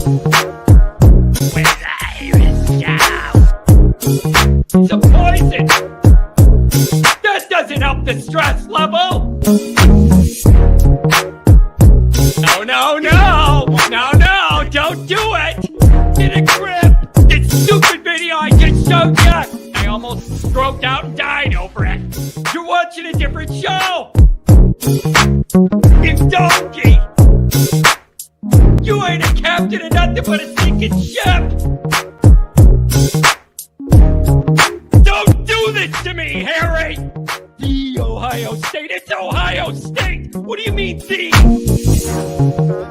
With Irish Show. It's a poison. That doesn't help the stress level. No, don't do it. Get a grip. This stupid video I just showed you. I almost stroked out and died over it. You're watching a different show. You donkey. You ain't a captain of nothing but a sinking ship. Don't do this to me, Harry. The Ohio State. It's Ohio State. What do you mean, the?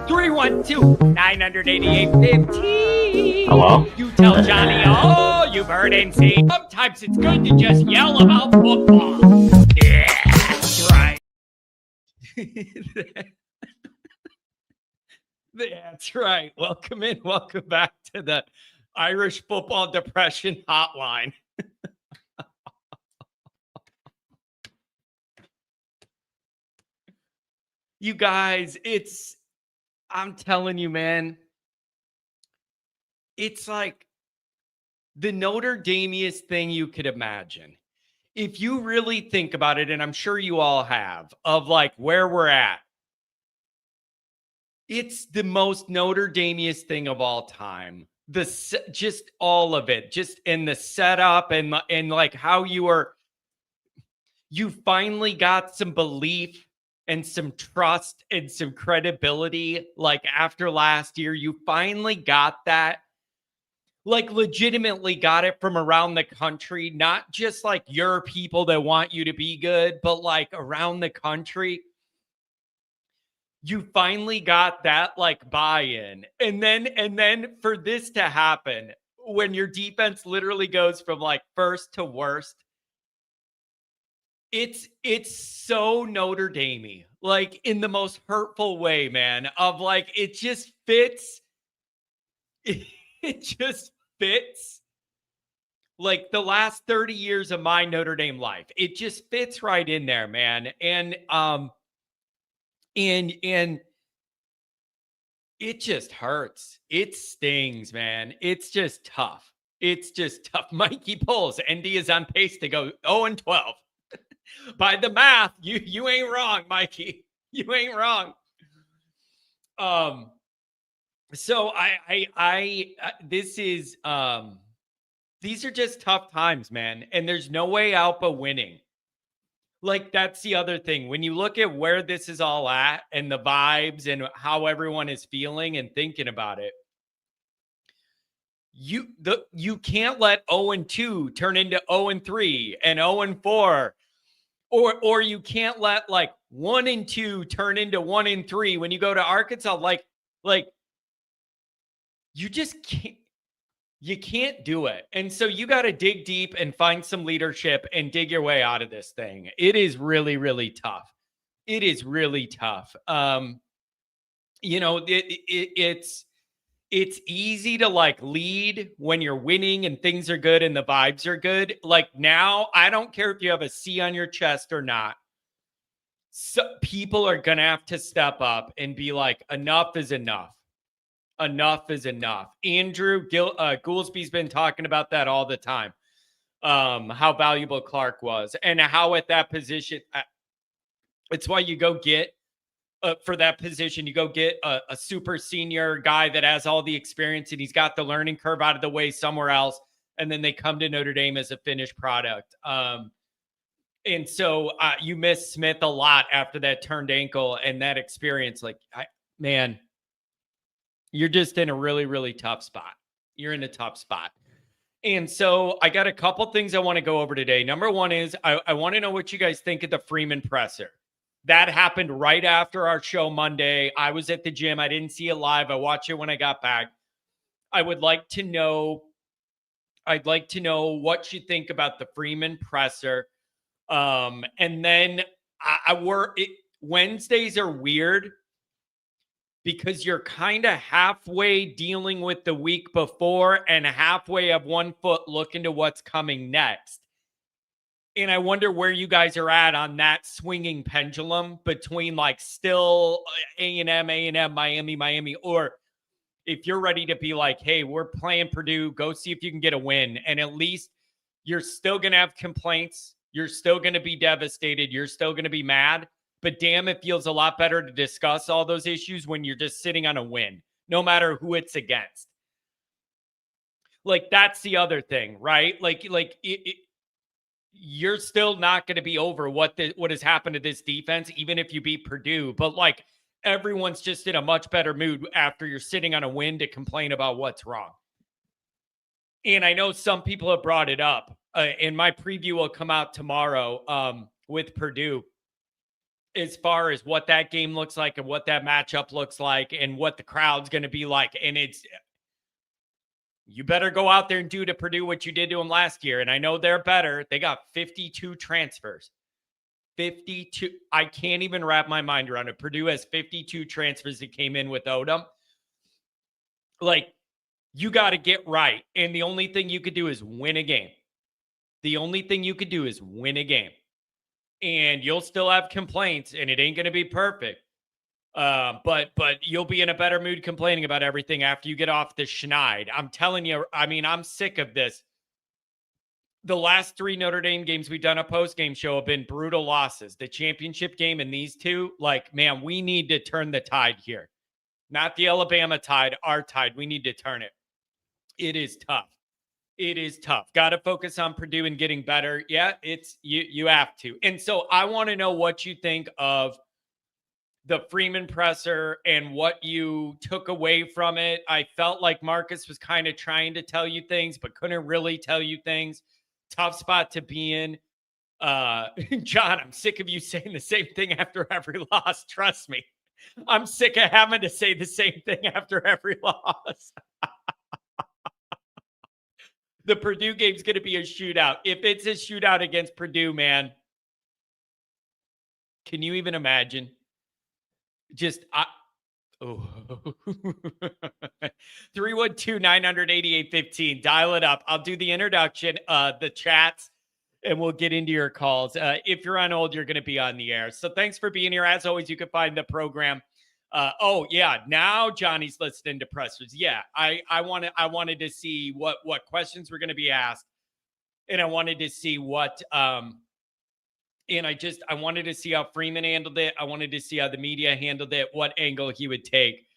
312-988-15. Hello? You tell Johnny all you've heard and seen. Sometimes it's good to just yell about football. Yeah, that's right. That's right. Welcome back to the Irish Football Depression Hotline. You guys, I'm telling you, man, it's like the Notre Damiest thing you could imagine. If you really think about it, and I'm sure you all have, of like where we're at, it's the most Notre Damiest thing of all time. Just all of it, just in the setup and like how you finally got some belief and some trust and some credibility. Like after last year, you finally got that. Like legitimately got it from around the country, not just like your people that want you to be good, but like around the country. You finally got that like buy-in. And then for this to happen, when your defense literally goes from like first to worst, it's so Notre Dame-y, like in the most hurtful way, man, of like, it just fits. It just fits like the last 30 years of my Notre Dame life. It just fits right in there, man. And it just hurts. It stings, man. It's just tough. It's just tough. Mikey Pulls, ND is on pace to go 0-12. By the math, you ain't wrong, Mikey. You ain't wrong. So this is these are just tough times, man, and there's no way out but winning. Like that's the other thing. When you look at where this is all at and the vibes and how everyone is feeling and thinking about it, you can't let 0-2 turn into 0-3 and 0-4. Or you can't let like 1-2 turn into 1-3 when you go to Arkansas. Like you just can't. You can't do it. And so you got to dig deep and find some leadership and dig your way out of this thing. It is really, really tough. It is really tough. You know, it's easy to like lead when you're winning and things are good and the vibes are good. Like now, I don't care if you have a C on your chest or not. So people are going to have to step up and be like, enough is enough. Enough is enough. Andrew Goolsby's been talking about that all the time. How valuable Clark was and how at that position, it's why you go get for that position, you go get a super senior guy that has all the experience and he's got the learning curve out of the way somewhere else. And then they come to Notre Dame as a finished product. And so you miss Smith a lot after that turned ankle and that experience. Like, man, you're just in a really, really tough spot. You're in a tough spot. And so I got a couple things I want to go over today. Number one is I want to know what you guys think of the Freeman presser. That happened right after our show Monday. I was at the gym. I didn't see it live. I watched it when I got back. I'd like to know what you think about the Freeman presser. And then Wednesdays are weird because you're kind of halfway dealing with the week before and halfway of 1 foot looking to what's coming next. And I wonder where you guys are at on that swinging pendulum between like still A&M, Miami, or if you're ready to be like, hey, we're playing Purdue, go see if you can get a win. And at least you're still going to have complaints. You're still going to be devastated. You're still going to be mad. But damn, it feels a lot better to discuss all those issues when you're just sitting on a win, no matter who it's against. Like, that's the other thing, right? You're still not going to be over what has happened to this defense, even if you beat Purdue. But like, everyone's just in a much better mood after you're sitting on a win to complain about what's wrong. And I know some people have brought it up, and my preview will come out tomorrow with Purdue, as far as what that game looks like and what that matchup looks like and what the crowd's going to be like. And you better go out there and do to Purdue what you did to them last year. And I know they're better. They got 52 transfers. 52. I can't even wrap my mind around it. Purdue has 52 transfers that came in with Odom. Like, you got to get right. And the only thing you could do is win a game. The only thing you could do is win a game. And you'll still have complaints, and it ain't going to be perfect. But you'll be in a better mood complaining about everything after you get off the schneid. I'm telling you, I mean, I'm sick of this. The last 3 Notre Dame games we've done a post-game show have been brutal losses. The championship game and these two, like, man, we need to turn the tide here. Not the Alabama tide, our tide. We need to turn it. It is tough. It is tough. Got to focus on Purdue and getting better. Yeah, it's you have to. And so I want to know what you think of the Freeman presser and what you took away from it. I felt like Marcus was kind of trying to tell you things, but couldn't really tell you things. Tough spot to be in. John, I'm sick of you saying the same thing after every loss. Trust me. I'm sick of having to say the same thing after every loss. The Purdue game's going to be a shootout. If it's a shootout against Purdue, man, can you even imagine? Just, 312-988-15. Dial it up. I'll do the introduction, the chats, and we'll get into your calls. If you're on hold, you're going to be on the air. So thanks for being here. As always, you can find the program. Now Johnny's listening to pressers. Yeah, I wanted to see what questions were going to be asked, and I wanted to see what I wanted to see how Freeman handled it. I wanted to see how the media handled it, what angle he would take.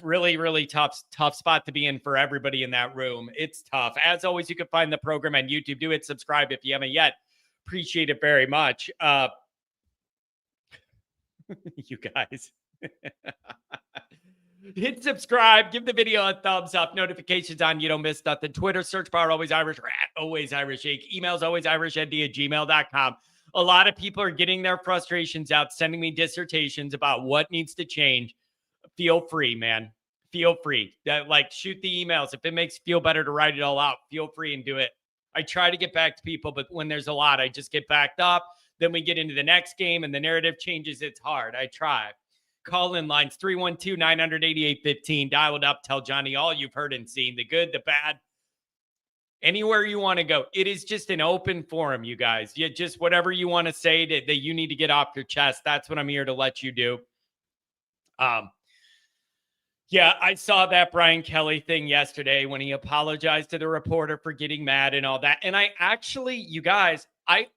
Really, really tough spot to be in for everybody in that room. It's tough. As always, you can find the program on YouTube. Do it. Subscribe if you haven't yet. Appreciate it very much. You guys. Hit subscribe, give the video a thumbs up, notifications on, you don't miss nothing. Twitter, search bar, always Irish, always Irish Inc. Emails, always irishnd@gmail.com. A lot of people are getting their frustrations out, sending me dissertations about what needs to change. Feel free, man. Feel free. Shoot the emails. If it makes you feel better to write it all out, feel free and do it. I try to get back to people, but when there's a lot, I just get backed up. Then we get into the next game and the narrative changes. It's hard. I try. Call-in lines, 312-988-15. Dial it up. Tell Johnny all you've heard and seen, the good, the bad, anywhere you want to go. It is just an open forum, you guys. Yeah, just whatever you want to say that you need to get off your chest. That's what I'm here to let you do. Yeah, I saw that Brian Kelly thing yesterday when he apologized to the reporter for getting mad and all that. And I actually, you guys, I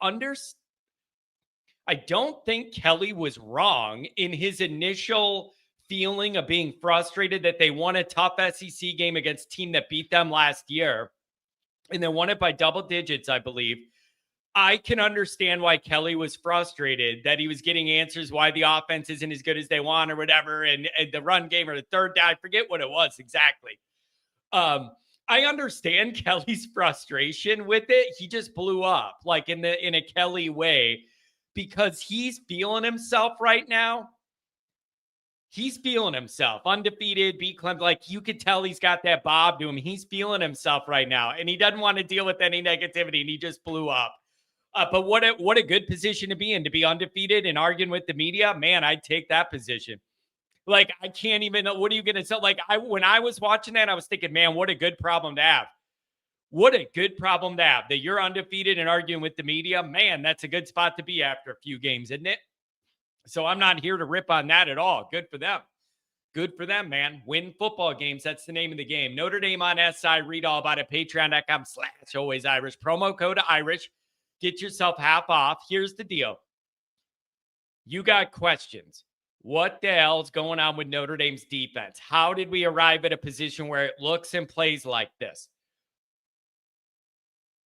don't think Kelly was wrong in his initial feeling of being frustrated that they won a tough SEC game against a team that beat them last year. And they won it by double digits, I believe. I can understand why Kelly was frustrated that he was getting answers why the offense isn't as good as they want or whatever. And the run game or the third down, I forget what it was exactly. I understand Kelly's frustration with it. He just blew up like in a Kelly way because he's feeling himself right now. He's feeling himself undefeated, beat Clemson. Like you could tell he's got that bob to him. He's feeling himself right now and he doesn't want to deal with any negativity and he just blew up. But what a good position to be in, to be undefeated and arguing with the media. Man, I'd take that position. Like, I can't even know. What are you going to say? Like, when I was watching that, I was thinking, man, what a good problem to have. What a good problem to have that you're undefeated and arguing with the media. Man, that's a good spot to be after a few games, isn't it? So I'm not here to rip on that at all. Good for them. Good for them, man. Win football games. That's the name of the game. Notre Dame on SI. Read all about it. Patreon.com/alwaysirish. Promo code Irish. Get yourself half off. Here's the deal. You got questions. What the hell's going on with Notre Dame's defense? How did we arrive at a position where it looks and plays like this?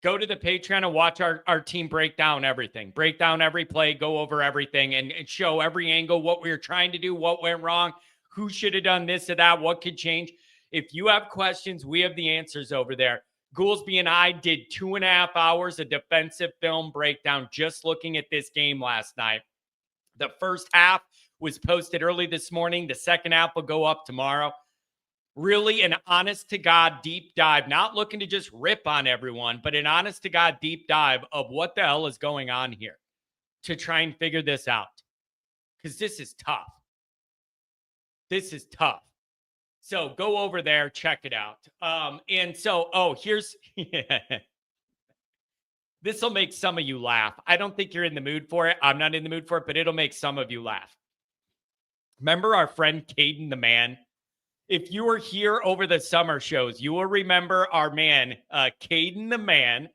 Go to the Patreon and watch our team break down everything. Break down every play, go over everything, and show every angle, what we were trying to do, what went wrong, who should have done this or that, what could change. If you have questions, we have the answers over there. Goolsby and I did 2.5 hours of defensive film breakdown just looking at this game last night. The first half was posted early this morning. The second half will go up tomorrow. Really an honest-to-God deep dive, not looking to just rip on everyone, but an honest-to-God deep dive of what the hell is going on here to try and figure this out. Because this is tough. This is tough. So go over there, check it out. Here's... This will make some of you laugh. I don't think you're in the mood for it. I'm not in the mood for it, but it'll make some of you laugh. Remember our friend Caden the Man? If you were here over the summer shows, you will remember our man, Caden the Man,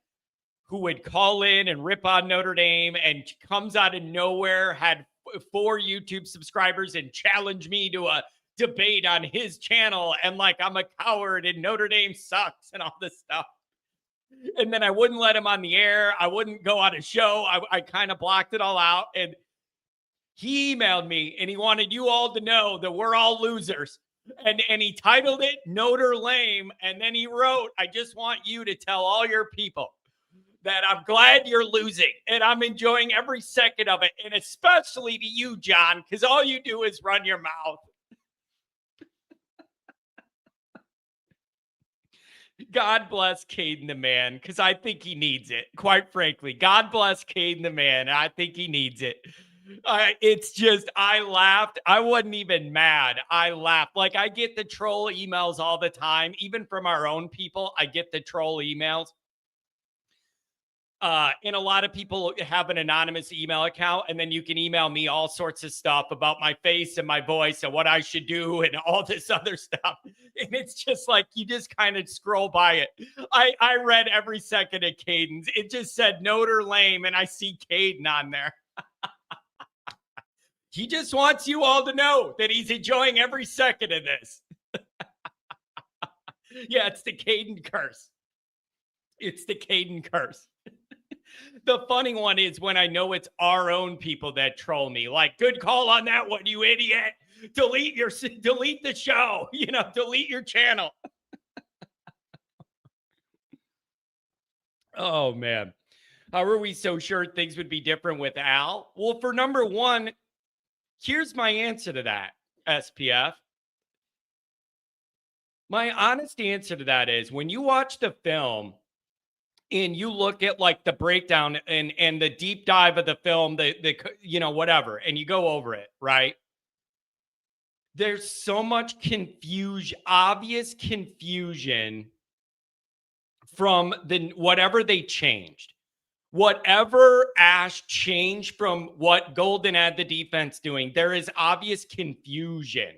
who would call in and rip on Notre Dame and comes out of nowhere, had 4 YouTube subscribers and challenged me to a debate on his channel. And like, I'm a coward and Notre Dame sucks and all this stuff. And then I wouldn't let him on the air. I wouldn't go on a show. I kind of blocked it all out. And he emailed me and he wanted you all to know that we're all losers. And he titled it Notre Lame. And then he wrote, I just want you to tell all your people that I'm glad you're losing and I'm enjoying every second of it. And especially to you, John, because all you do is run your mouth. God bless Caden the Man, because I think he needs it. Quite frankly, God bless Caden the Man. I think he needs it. It's just, I laughed. I wasn't even mad. I laughed. Like, I get the troll emails all the time, even from our own people. I get the troll emails. And a lot of people have an anonymous email account, and then you can email me all sorts of stuff about my face and my voice and what I should do and all this other stuff. And it's just like, you just kind of scroll by it. I read every second of Caden's. It just said Notre Lame, and I see Caden on there. He just wants you all to know that he's enjoying every second of this. Yeah, it's the Caden curse. It's the Caden curse. The funny one is when I know it's our own people that troll me. Like, good call on that one, you idiot. Delete the show. Delete your channel. Oh, man. How are we so sure things would be different with Al? Well, for number one, here's my answer to that, SPF. My honest answer to that is when you watch the film and you look at like the breakdown and the deep dive of the film, whatever, and you go over it, right? There's so much confusion, obvious confusion from whatever they changed. Whatever Ash changed from what Golden had the defense doing, there is obvious confusion.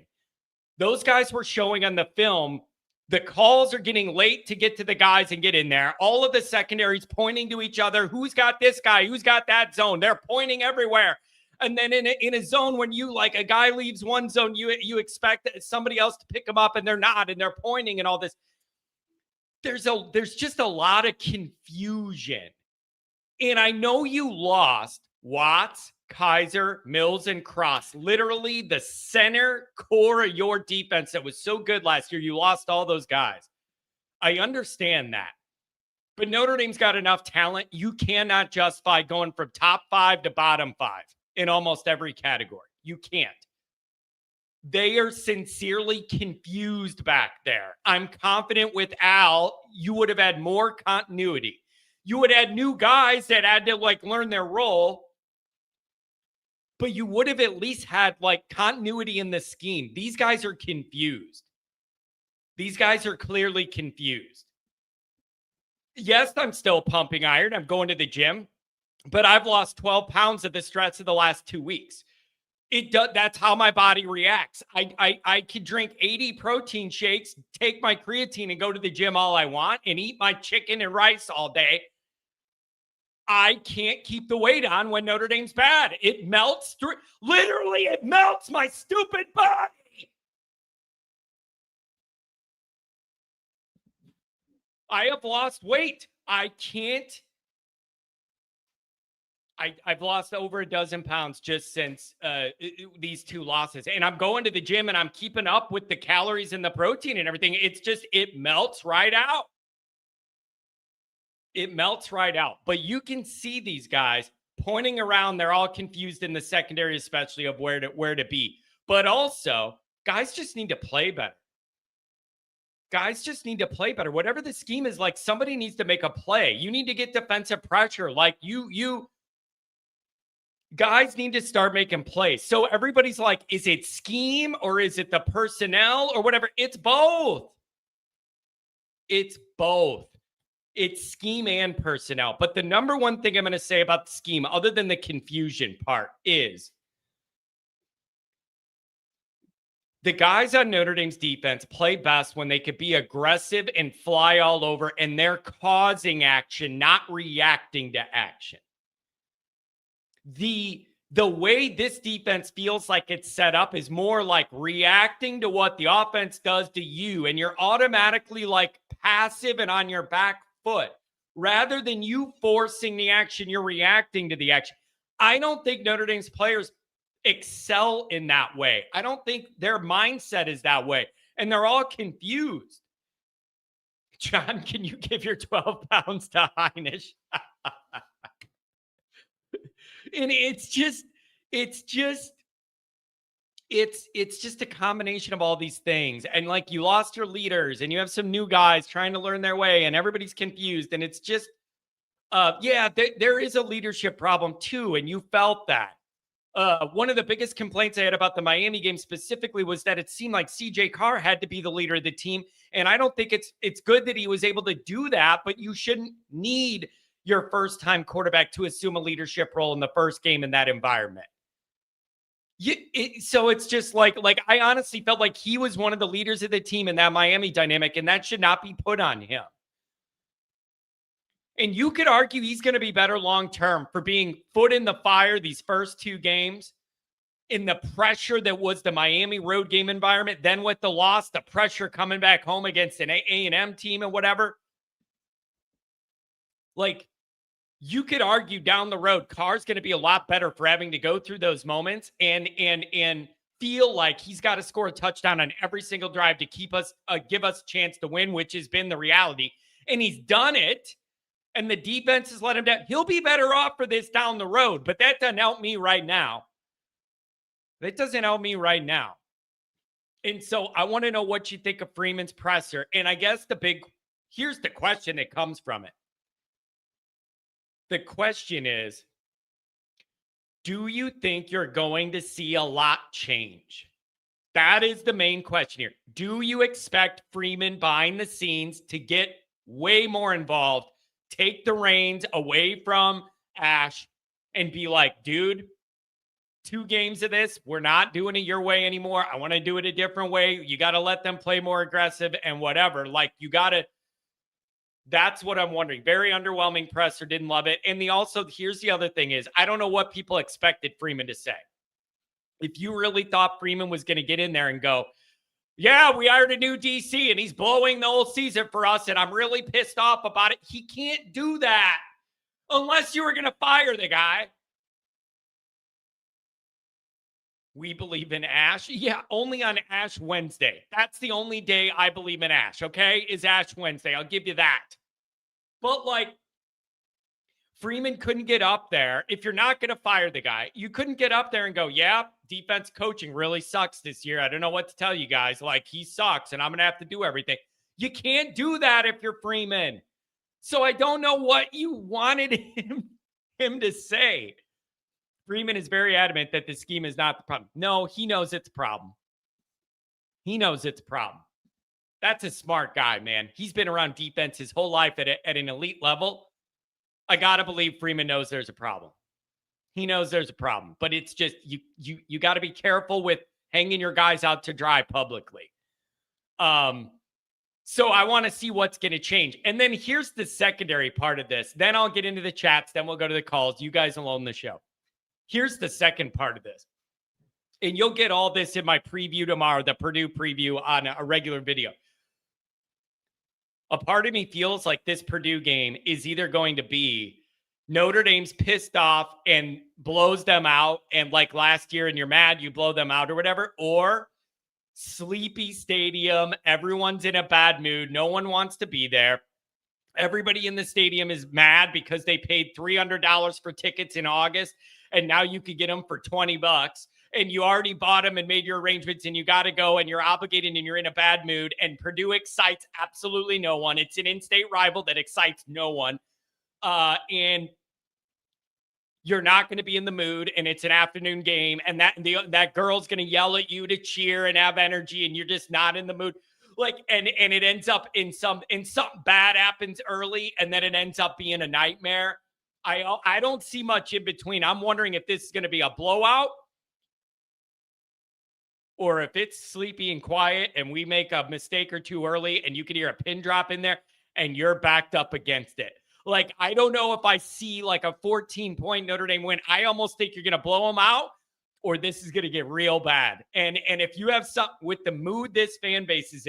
Those guys were showing on the film. The calls are getting late to get to the guys and get in there. All of the secondaries pointing to each other. Who's got this guy? Who's got that zone? They're pointing everywhere. And then in a zone, when a guy leaves one zone, you expect somebody else to pick him up, and they're not, and they're pointing and all this. There's just a lot of confusion. And I know you lost Watts, Kaiser, Mills, and Cross. Literally the center core of your defense that was so good last year. You lost all those guys. I understand that. But Notre Dame's got enough talent. You cannot justify going from top 5 to bottom 5 in almost every category. You can't. They are sincerely confused back there. I'm confident with Al, you would have had more continuity. You would have had new guys that had to learn their role, but you would have at least had continuity in the scheme. These guys are confused. These guys are clearly confused. Yes, I'm still pumping iron. I'm going to the gym, but I've lost 12 pounds at the stretch of the last 2 weeks. It does. That's how my body reacts. I could drink 80 protein shakes, take my creatine, and go to the gym all I want, and eat my chicken and rice all day. I can't keep the weight on when Notre Dame's bad. It melts through. Literally, it melts my stupid body. I have lost weight. I can't. I've lost over a dozen pounds just since these 2 losses. And I'm going to the gym and I'm keeping up with the calories and the protein and everything. It's just, it melts right out. It melts right out. But you can see these guys pointing around. They're all confused in the secondary, especially of where to be. But also, guys just need to play better. Guys just need to play better. Whatever the scheme is, like, somebody needs to make a play. You need to get defensive pressure. Like, you guys need to start making plays. So everybody's like, is it scheme or is it the personnel or whatever? It's both. It's both. It's scheme and personnel. But the number one thing I'm going to say about the scheme, other than the confusion part, is the guys on Notre Dame's defense play best when they could be aggressive and fly all over, and they're causing action, not reacting to action. The way this defense feels like it's set up is more like reacting to what the offense does to you, and you're automatically like passive and on your back foot. Rather than you forcing the action, you're reacting to the action. I don't think Notre Dame's players excel in that way. I don't think their mindset is that way, and they're all confused. John, can you give your 12 pounds to Heinisch? And it's just a combination of all these things. And like, you lost your leaders and you have some new guys trying to learn their way and everybody's confused. And it's just, there is a leadership problem too. And you felt that. One of the biggest complaints I had about the Miami game specifically was that it seemed like CJ Carr had to be the leader of the team. And I don't think it's good that he was able to do that, but you shouldn't need your first-time quarterback to assume a leadership role in the first game in that environment. So it's just like I honestly felt like he was one of the leaders of the team in that Miami dynamic, and that should not be put on him. And you could argue he's going to be better long-term for being foot in the fire these first 2 games in the pressure that was the Miami road game environment. Then with the loss, the pressure coming back home against an A&M team and whatever. Like, you could argue down the road, Carr's going to be a lot better for having to go through those moments and feel like he's got to score a touchdown on every single drive to keep us, give us a chance to win, which has been the reality. And he's done it, and the defense has let him down. He'll be better off for this down the road, but that doesn't help me right now. That doesn't help me right now. And so I want to know what you think of Freeman's presser. And I guess here's the question that comes from it. The question is, do you think you're going to see a lot change? That is the main question here. Do you expect Freeman behind the scenes to get way more involved, take the reins away from Ash, and be like, dude, 2 games of this, we're not doing it your way anymore. I want to do it a different way. You got to let them play more aggressive and whatever. Like, you got to. That's what I'm wondering. Very underwhelming presser. Didn't love it. And here's the other thing is, I don't know what people expected Freeman to say. If you really thought Freeman was going to get in there and go, yeah, we hired a new DC and he's blowing the whole season for us and I'm really pissed off about it. He can't do that unless you were going to fire the guy. We believe in Ash. Yeah, only on Ash Wednesday. That's the only day I believe in Ash, okay? Is Ash Wednesday. I'll give you that. But, like, Freeman couldn't get up there. If you're not going to fire the guy, you couldn't get up there and go, yeah, defense coaching really sucks this year. I don't know what to tell you guys. Like, he sucks, and I'm going to have to do everything. You can't do that if you're Freeman. So I don't know what you wanted him to say. Freeman is very adamant that the scheme is not the problem. No, he knows it's a problem. He knows it's a problem. That's a smart guy, man. He's been around defense his whole life at an elite level. I got to believe Freeman knows there's a problem. He knows there's a problem, but it's just you got to be careful with hanging your guys out to dry publicly. So I want to see what's going to change. And then here's the secondary part of this. Then I'll get into the chats. Then we'll go to the calls. You guys will own the show. Here's the second part of this. And you'll get all this in my preview tomorrow, the Purdue preview on a regular video. A part of me feels like this Purdue game is either going to be Notre Dame's pissed off and blows them out. And like last year and you're mad, you blow them out or whatever. Or sleepy stadium. Everyone's in a bad mood. No one wants to be there. Everybody in the stadium is mad because they paid $300 for tickets in August. And now you could get them for $20. And you already bought them and made your arrangements and you got to go and you're obligated and you're in a bad mood. And Purdue excites absolutely no one. It's an in-state rival that excites no one. And you're not going to be in the mood and it's an afternoon game. And that girl's going to yell at you to cheer and have energy and you're just not in the mood. Like, and it ends up in something bad happens early and then it ends up being a nightmare. I don't see much in between. I'm wondering if this is going to be a blowout or if it's sleepy and quiet and we make a mistake or two early and you can hear a pin drop in there and you're backed up against it. Like, I don't know if I see like a 14-point Notre Dame win. I almost think you're going to blow them out or this is going to get real bad. And if you have something with the mood this fan base is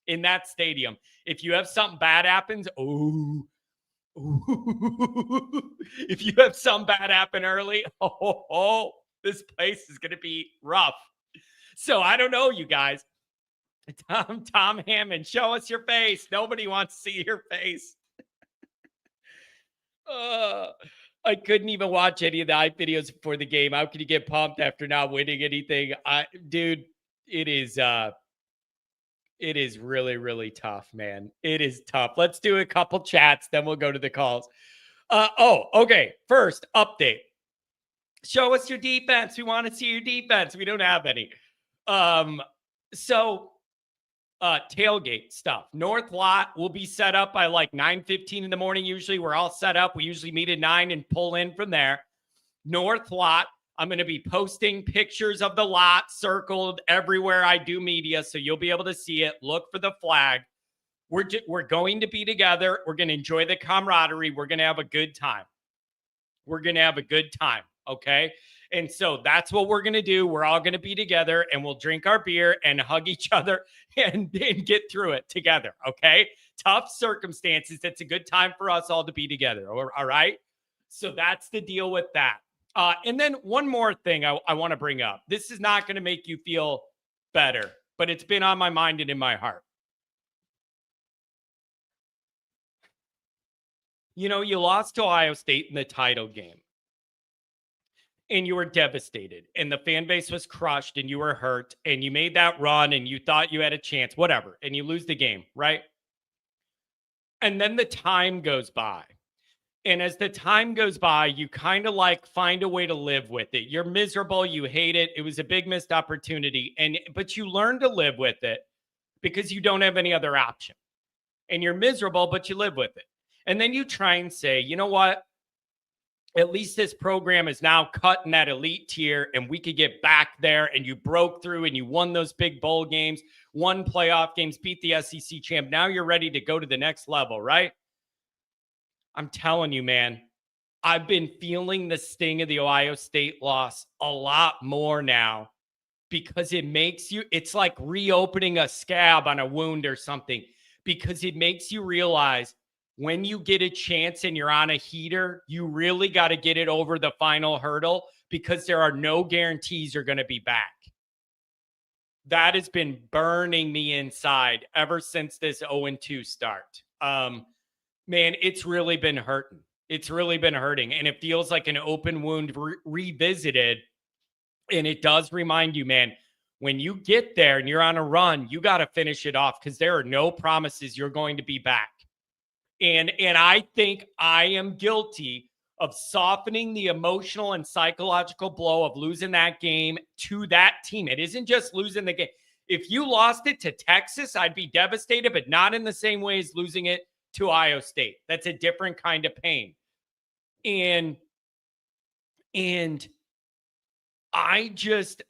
in that stadium, if you have something bad happens, if you have something bad happen early, this place is going to be rough. So I don't know, you guys. Tom Hammond, show us your face. Nobody wants to see your face. I couldn't even watch any of the hype videos before the game. How can you get pumped after not winning anything? Dude, it is really, really tough, man. It is tough. Let's do a couple chats, then we'll go to the calls. Okay. First, update. Show us your defense. We want to see your defense. We don't have any. Tailgate stuff. North lot will be set up by like 9:15 in the morning. Usually we're all set up. We usually meet at 9 and pull in from there. North lot. I'm going to be posting pictures of the lot circled everywhere I do media. So you'll be able to see it. Look for the flag. We're going to be together. We're going to enjoy the camaraderie. We're going to have a good time. Okay. And so that's what we're going to do. We're all going to be together and we'll drink our beer and hug each other and get through it together. Okay. Tough circumstances. It's a good time for us all to be together. All right. So that's the deal with that. And then one more thing I want to bring up. This is not going to make you feel better, but it's been on my mind and in my heart. You know, you lost to Ohio State in the title game. And you were devastated and the fan base was crushed and you were hurt and you made that run and you thought you had a chance, whatever, and you lose the game, right? And then the time goes by. And as the time goes by, you kind of like find a way to live with it. You're miserable. You hate it. It was a big missed opportunity. But you learn to live with it because you don't have any other option. And you're miserable, but you live with it. And then you try and say, you know what? At least this program is now cut in that elite tier and we could get back there and you broke through and you won those big bowl games, won playoff games, beat the SEC champ. Now you're ready to go to the next level, right? I'm telling you, man, I've been feeling the sting of the Ohio State loss a lot more now because it makes you, it's like reopening a scab on a wound or something because it makes you realize when you get a chance and you're on a heater, you really got to get it over the final hurdle because there are no guarantees you're going to be back. That has been burning me inside ever since this 0-2 start. Man, it's really been hurting. It's really been hurting. And it feels like an open wound revisited. And it does remind you, man, when you get there and you're on a run, you got to finish it off because there are no promises you're going to be back. And I think I am guilty of softening the emotional and psychological blow of losing that game to that team. It isn't just losing the game. If you lost it to Texas, I'd be devastated, but not in the same way as losing it to Ohio State. That's a different kind of pain. And And I just,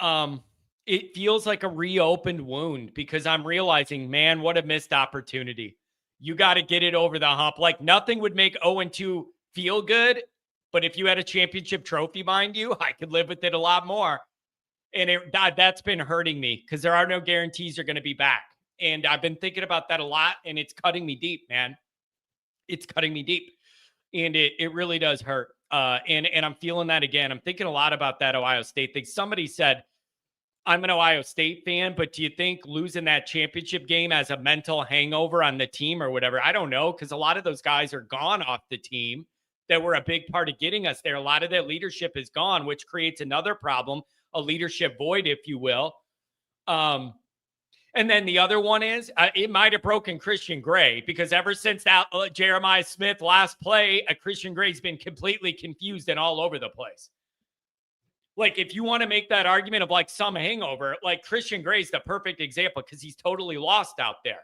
it feels like a reopened wound because I'm realizing, man, what a missed opportunity. You got to get it over the hump. Like nothing would make 0-2 feel good. But if you had a championship trophy behind you, I could live with it a lot more. And that's been hurting me because there are no guarantees you're going to be back. And I've been thinking about that a lot, and it's cutting me deep, man. It's cutting me deep. And it really does hurt. And I'm feeling that again. I'm thinking a lot about that Ohio State thing. Somebody said, I'm an Ohio State fan, but do you think losing that championship game as a mental hangover on the team or whatever? I don't know, because a lot of those guys are gone off the team that were a big part of getting us there. A lot of that leadership is gone, which creates another problem, a leadership void, if you will. And then the other one is it might have broken Christian Gray because ever since that Jeremiah Smith last play, Christian Gray's been completely confused and all over the place. Like, if you want to make that argument of like some hangover, like Christian Gray's the perfect example because he's totally lost out there.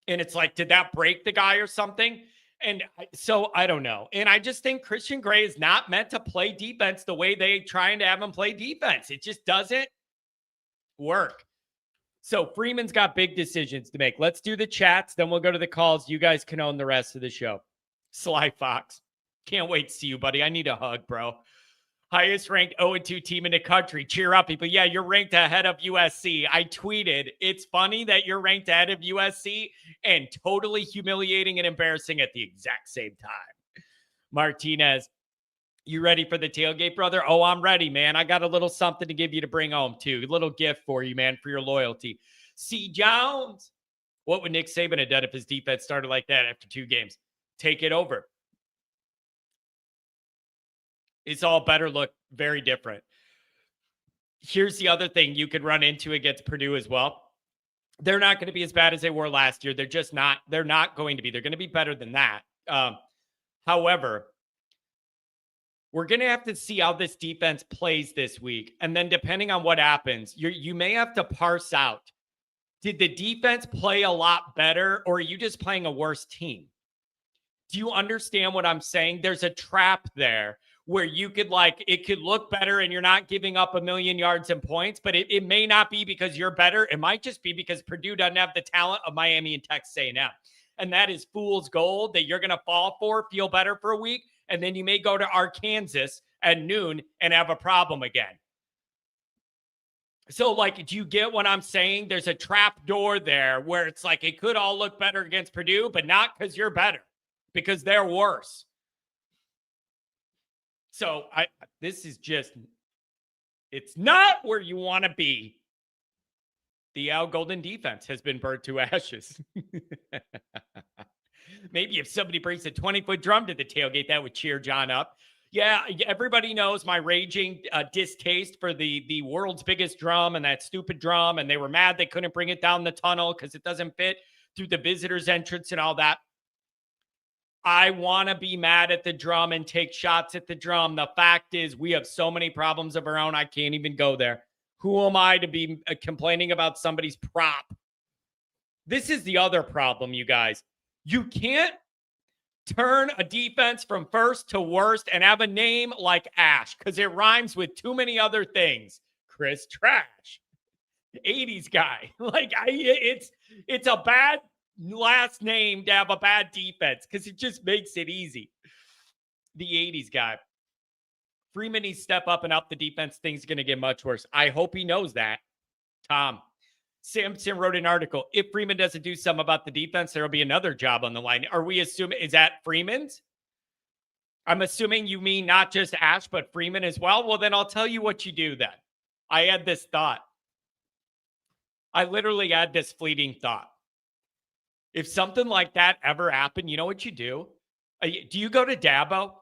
And it's like, did that break the guy or something? And so I don't know. And I just think Christian Gray is not meant to play defense the way they trying to have him play defense. It just doesn't work. So Freeman's got big decisions to make. Let's do the chats. Then we'll go to the calls. You guys can own the rest of the show. Sly Fox. Can't wait to see you, buddy. I need a hug, bro. Highest ranked 0-2 team in the country. Cheer up, people. Yeah, you're ranked ahead of USC. I tweeted, it's funny that you're ranked ahead of USC and totally humiliating and embarrassing at the exact same time. Martinez, you ready for the tailgate, brother? Oh, I'm ready, man. I got a little something to give you to bring home, too. A little gift for you, man, for your loyalty. C. Jones. What would Nick Saban have done if his defense started like that after 2 games? Take it over. It's all better look very different. Here's the other thing you could run into against Purdue as well. They're not going to be as bad as they were last year. They're just not. They're not going to be. They're going to be better than that. However, we're going to have to see how this defense plays this week. And then depending on what happens, you may have to parse out, did the defense play a lot better or are you just playing a worse team? Do you understand what I'm saying? There's a trap there where you could it could look better and you're not giving up 1,000,000 yards and points, but it may not be because you're better. It might just be because Purdue doesn't have the talent of Miami and Texas A&M. And that is fool's gold that you're going to fall for, feel better for a week. And then you may go to Arkansas at noon and have a problem again. So do you get what I'm saying? There's a trap door there where it's like, it could all look better against Purdue, but not because you're better, because they're worse. So this is just, it's not where you want to be. The Al Golden defense has been burnt to ashes. Maybe if somebody brings a 20-foot drum to the tailgate, that would cheer John up. Yeah, everybody knows my raging distaste for the world's biggest drum and that stupid drum. And they were mad they couldn't bring it down the tunnel because it doesn't fit through the visitor's entrance and all that. I want to be mad at the drum and take shots at the drum. The fact is we have so many problems of our own. I can't even go there. Who am I to be complaining about somebody's prop? This is the other problem, you guys. You can't turn a defense from first to worst and have a name like Ash because it rhymes with too many other things. Chris Trash. 80s guy. It's a bad last name to have a bad defense because it just makes it easy. The 80s guy. Freeman needs to step up and up the defense. Things are going to get much worse. I hope he knows that. Tom Sampson wrote an article. If Freeman doesn't do something about the defense, there will be another job on the line. Are we assuming, is that Freeman's? I'm assuming you mean not just Ash, but Freeman as well. Well, then I'll tell you what you do then. I had this thought. I literally had this fleeting thought. If something like that ever happened, you know what you do? Do you go to Dabo?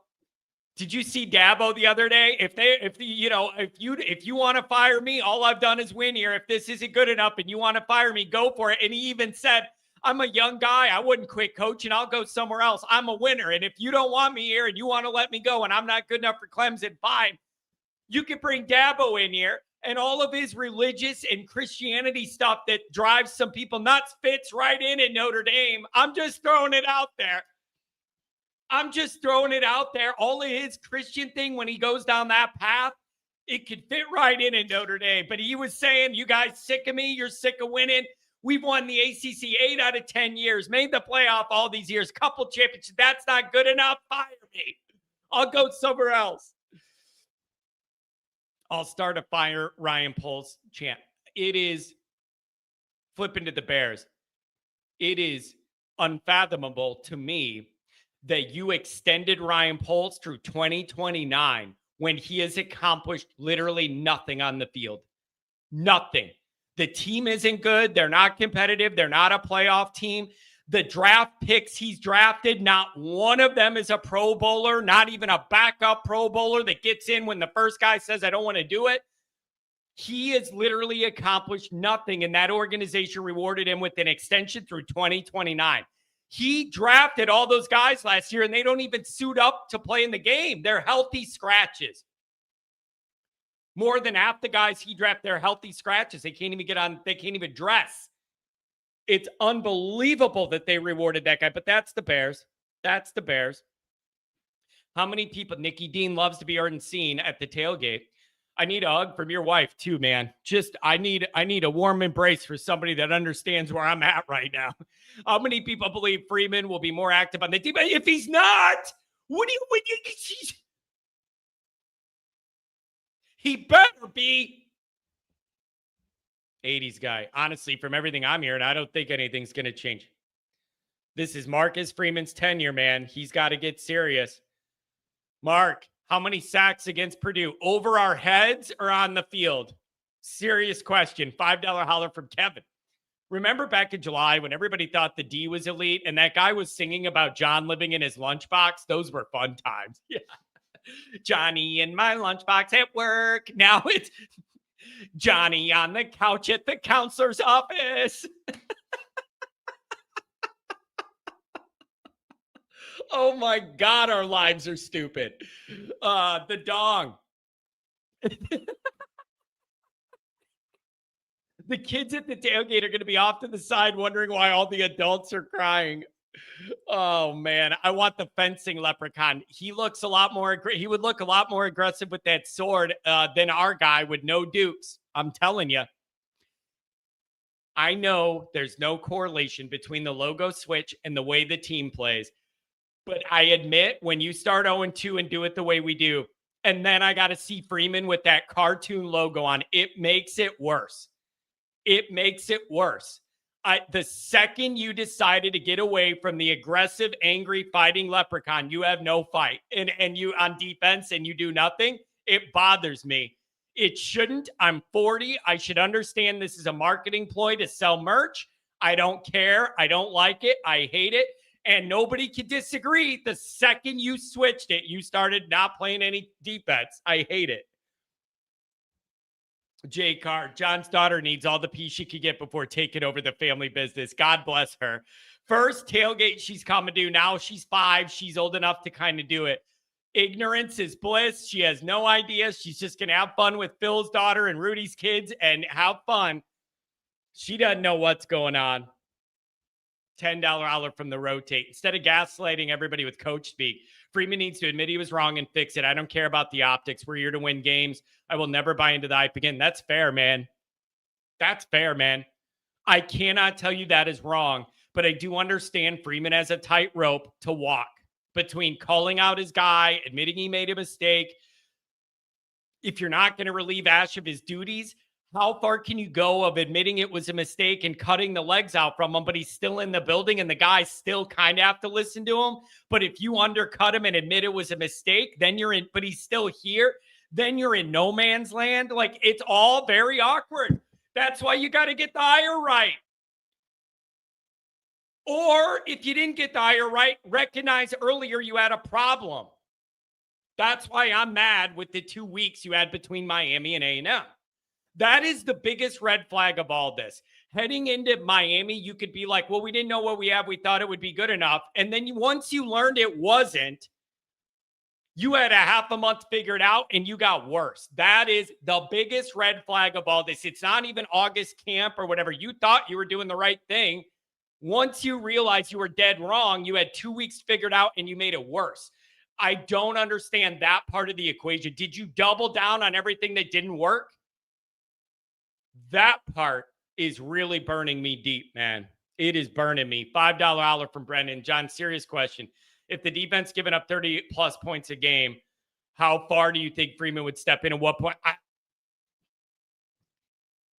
Did you see Dabo the other day? If you want to fire me, all I've done is win here. If this isn't good enough and you want to fire me, go for it. And he even said, I'm a young guy. I wouldn't quit coaching. I'll go somewhere else. I'm a winner. And if you don't want me here and you want to let me go and I'm not good enough for Clemson, fine. You can bring Dabo in here and all of his religious and Christianity stuff that drives some people nuts fits right in at Notre Dame. I'm just throwing it out there. I'm just throwing it out there. All of his Christian thing, when he goes down that path, it could fit right in Notre Dame. But he was saying, you guys sick of me? You're sick of winning? We've won the ACC 8 out of 10 years, made the playoff all these years, couple championships. That's not good enough. Fire me. I'll go somewhere else. I'll start a fire Ryan Poles chant. It is flipping to the Bears. It is unfathomable to me that you extended Ryan Poles through 2029 when he has accomplished literally nothing on the field. Nothing. The team isn't good. They're not competitive. They're not a playoff team. The draft picks he's drafted, not one of them is a Pro Bowler, not even a backup Pro Bowler that gets in when the first guy says, I don't want to do it. He has literally accomplished nothing, and that organization rewarded him with an extension through 2029. He drafted all those guys last year, and they don't even suit up to play in the game. They're healthy scratches. More than half the guys he drafted, they're healthy scratches. They can't even get on. They can't even dress. It's unbelievable that they rewarded that guy, but that's the Bears. That's the Bears. How many people? Nikki Dean loves to be heard and seen at the tailgate. I need a hug from your wife too, man. Just I need a warm embrace for somebody that understands where I'm at right now. How many people believe Freeman will be more active on the team? If he's not, what do you? He better be 80s guy. Honestly, from everything I'm hearing, I don't think anything's going to change. This is Marcus Freeman's tenure, man. He's got to get serious. Mark, how many sacks against Purdue? Over our heads or on the field? Serious question. $5 holler from Kevin. Remember back in July when everybody thought the D was elite and that guy was singing about John living in his lunchbox? Those were fun times. Yeah. Johnny in my lunchbox at work. Now it's Johnny on the couch at the counselor's office. Oh my God, our lives are stupid. The dong. The kids at the tailgate are going to be off to the side wondering why all the adults are crying. Oh man, I want the fencing leprechaun. He looks a lot more. He would look a lot more aggressive with that sword than our guy with no dukes. I'm telling you. I know there's no correlation between the logo switch and the way the team plays, but I admit when you start 0-2 and do it the way we do, and then I got to see Freeman with that cartoon logo on, it makes it worse. It makes it worse. The second you decided to get away from the aggressive, angry, fighting leprechaun, you have no fight. And you on defense and you do nothing, it bothers me. It shouldn't. I'm 40. I should understand this is a marketing ploy to sell merch. I don't care. I don't like it. I hate it. And nobody can disagree. The second you switched it, you started not playing any defense. I hate it. Jay Carr, John's daughter needs all the peace she could get before taking over the family business. God bless her. First tailgate she's coming to. Now she's 5. She's old enough to kind of do it. Ignorance is bliss. She has no idea. She's just going to have fun with Phil's daughter and Rudy's kids and have fun. She doesn't know what's going on. $10 holler from the rotate. Instead of gaslighting everybody with coach speak, Freeman needs to admit he was wrong and fix it. I don't care about the optics. We're here to win games. I will never buy into the hype again. That's fair, man. That's fair, man. I cannot tell you that is wrong, but I do understand Freeman has a tightrope to walk between calling out his guy, admitting he made a mistake. If you're not going to relieve Ash of his duties, how far can you go of admitting it was a mistake and cutting the legs out from him, but he's still in the building and the guys still kind of have to listen to him? But if you undercut him and admit it was a mistake, then you're in, but he's still here, then you're in no man's land. Like, it's all very awkward. That's why you got to get the hire right. Or if you didn't get the hire right, recognize earlier you had a problem. That's why I'm mad with the 2 weeks you had between Miami and A&M. That is the biggest red flag of all this. Heading into Miami, you could be like, well, we didn't know what we have. We thought it would be good enough. And then once you learned it wasn't, you had a half a month figured out and you got worse. That is the biggest red flag of all this. It's not even August camp or whatever. You thought you were doing the right thing. Once you realize you were dead wrong, you had 2 weeks figured out and you made it worse. I don't understand that part of the equation. Did you double down on everything that didn't work? That part is really burning me deep, man. It is burning me. $5 holler from Brendan. John, serious question. If the defense giving up 30 plus points a game, how far do you think Freeman would step in? At what point?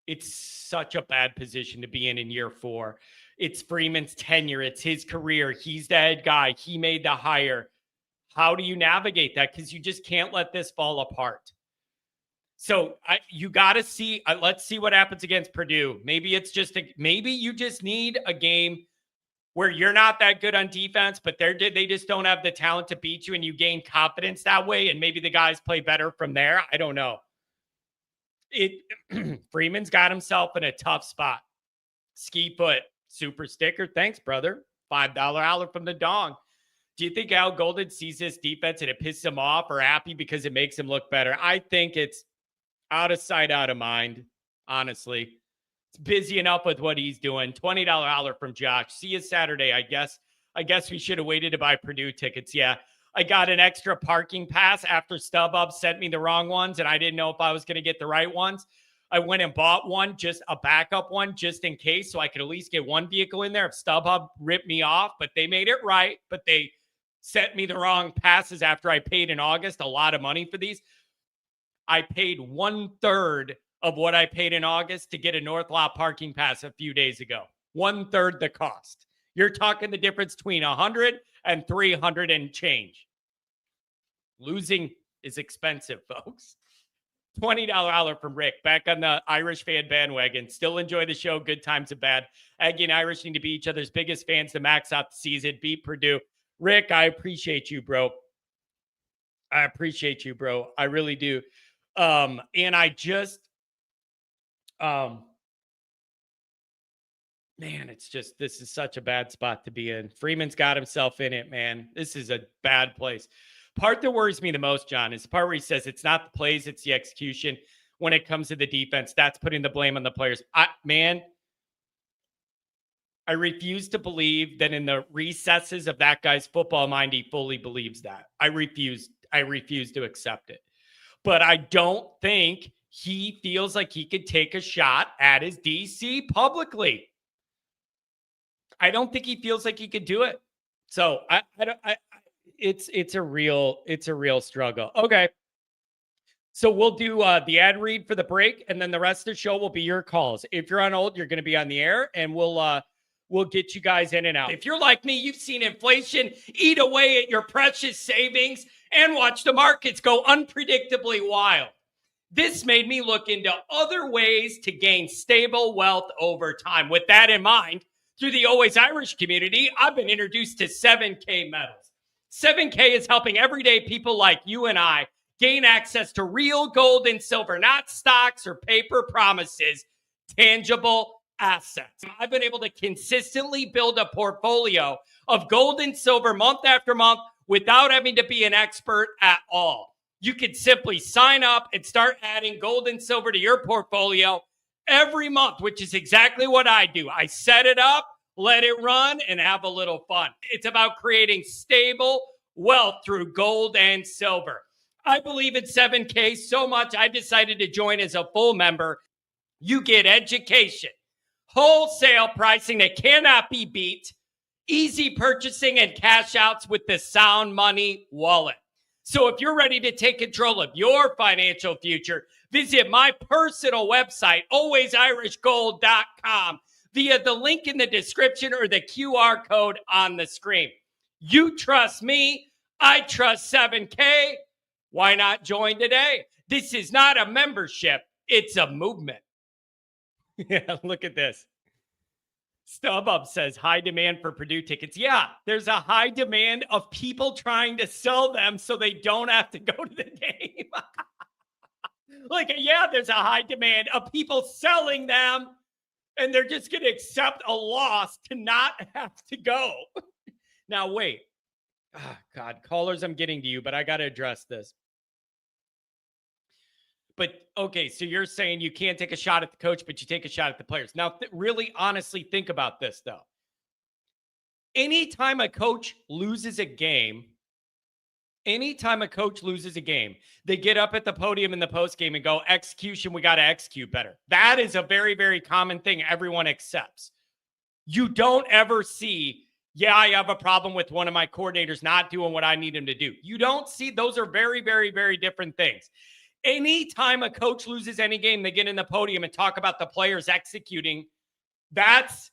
It's such a bad position to be in year 4. It's Freeman's tenure. It's his career. He's the head guy. He made the hire. How do you navigate that? Because you just can't let this fall apart. So you got to see. Let's see what happens against Purdue. Maybe maybe you just need a game where you're not that good on defense, but they just don't have the talent to beat you, and you gain confidence that way. And maybe the guys play better from there. I don't know. Freeman's got himself in a tough spot. Ski foot, super sticker. Thanks, brother. $5 holler from the dong. Do you think Al Golden sees this defense and it pisses him off, or happy because it makes him look better? I think it's out of sight, out of mind, honestly. It's busy enough with what he's doing. $20 holler from Josh. See you Saturday, I guess. I guess we should have waited to buy Purdue tickets. Yeah, I got an extra parking pass after StubHub sent me the wrong ones, and I didn't know if I was going to get the right ones. I went and bought one, just a backup one, just in case, so I could at least get one vehicle in there if StubHub ripped me off. But they made it right, but they sent me the wrong passes after I paid in August a lot of money for these. I paid 1/3 of what I paid in August to get a North Lot parking pass a few days ago. 1/3 the cost. You're talking the difference between 100 and 300 and change. Losing is expensive, folks. $20 holler from Rick. Back on the Irish fan bandwagon. Still enjoy the show. Good times and bad. Aggie and Irish need to be each other's biggest fans to max out the season. Beat Purdue. Rick, I appreciate you, bro. I appreciate you, bro. I really do. And I just, man, this is such a bad spot to be in. Freeman's got himself in it, man. This is a bad place. Part that worries me the most, John, is the part where he says it's not the plays, it's the execution. When it comes to the defense, that's putting the blame on the players. I refuse to believe that in the recesses of that guy's football mind, he fully believes that. I refuse to accept it. But I don't think he feels like he could take a shot at his DC publicly. I don't think he feels like he could do it. So it's a real struggle. Okay. So we'll do the ad read for the break, and then the rest of the show will be your calls. If you're on hold, you're going to be on the air, and we'll get you guys in and out. If you're like me, you've seen inflation eat away at your precious savings and watch the markets go unpredictably wild. This made me look into other ways to gain stable wealth over time. With that in mind, through the Always Irish community, I've been introduced to 7K Metals. 7K is helping everyday people like you and I gain access to real gold and silver, not stocks or paper promises, tangible assets. I've been able to consistently build a portfolio of gold and silver month after month without having to be an expert at all. You can simply sign up and start adding gold and silver to your portfolio every month, which is exactly what I do. I set it up, let it run, and have a little fun. It's about creating stable wealth through gold and silver. I believe in 7K so much, I decided to join as a full member. You get education, wholesale pricing that cannot be beat, easy purchasing, and cash outs with the Sound Money wallet. So if you're ready to take control of your financial future, visit my personal website, alwaysirishgold.com, via the link in the description or the QR code on the screen. You trust me, I trust 7K. Why not join today? This is not a membership, it's a movement. Yeah, look at this. StubHub says high demand for Purdue tickets. Yeah, there's a high demand of people trying to sell them so they don't have to go to the game. There's a high demand of people selling them, and they're just going to accept a loss to not have to go. Now, wait. Oh, God, callers, I'm getting to you, but I got to address this. But, okay, so you're saying you can't take a shot at the coach, but you take a shot at the players. Now, really honestly think about this, though. anytime a coach loses a game, they get up at the podium in the post game and go, execution, we got to execute better. That is a very, very common thing everyone accepts. You don't ever see, yeah, I have a problem with one of my coordinators not doing what I need him to do. You don't see, those are very, very, very different things. Anytime a coach loses any game, they get in the podium and talk about the players executing. That's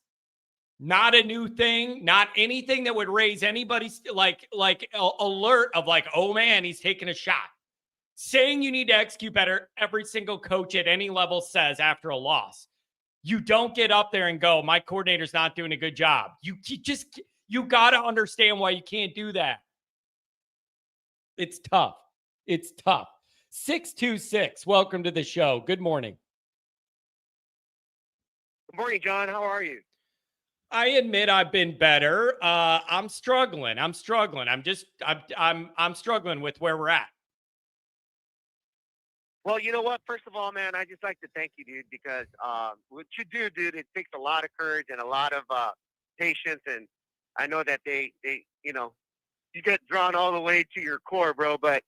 not a new thing, not anything that would raise anybody's alert of like, oh man, he's taking a shot. Saying you need to execute better, every single coach at any level says after a loss. You don't get up there and go, my coordinator's not doing a good job. You got to understand why you can't do that. It's tough. 626, welcome to the show. Good morning. Good morning, John. How are you? I admit I've been better. I'm struggling. I'm struggling with where we're at. Well, you know what? First of all, man, I just like to thank you, dude, because what you do, dude, it takes a lot of courage and a lot of patience. And I know that they you get drawn all the way to your core, bro. But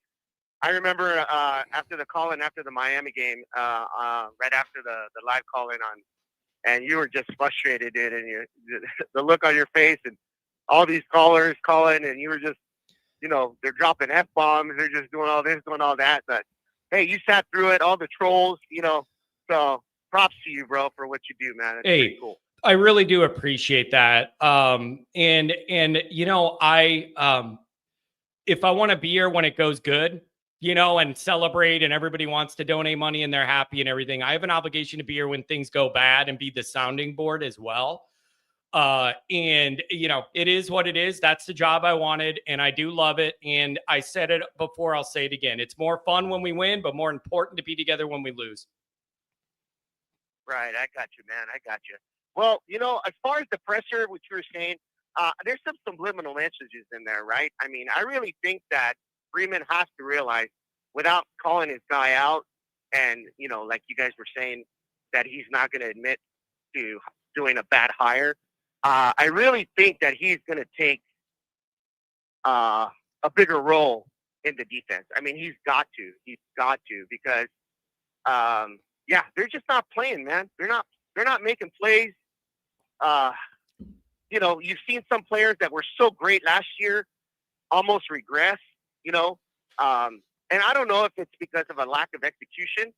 I remember after the call-in, after the Miami game, right after the live call-in on, and you were just frustrated, dude, and the look on your face and all these callers calling, and you were just, they're dropping F-bombs, they're just doing all this, doing all that. But, hey, you sat through it, all the trolls, so props to you, bro, for what you do, man. It's pretty cool. I really do appreciate that. If I want a beer when it goes good, and celebrate and everybody wants to donate money and they're happy and everything, I have an obligation to be here when things go bad and be the sounding board as well. It is what it is. That's the job I wanted, and I do love it. And I said it before, I'll say it again. It's more fun when we win, but more important to be together when we lose. Right. I got you, man. I got you. Well, as far as the presser, which you were saying, there's some subliminal messages in there, right? I mean, I really think that Freeman has to realize, without calling his guy out, and, like you guys were saying, that he's not going to admit to doing a bad hire. I really think that he's going to take a bigger role in the defense. I mean, he's got to because, they're just not playing, man. They're not making plays. You've seen some players that were so great last year almost regress, and I don't know if it's because of a lack of execution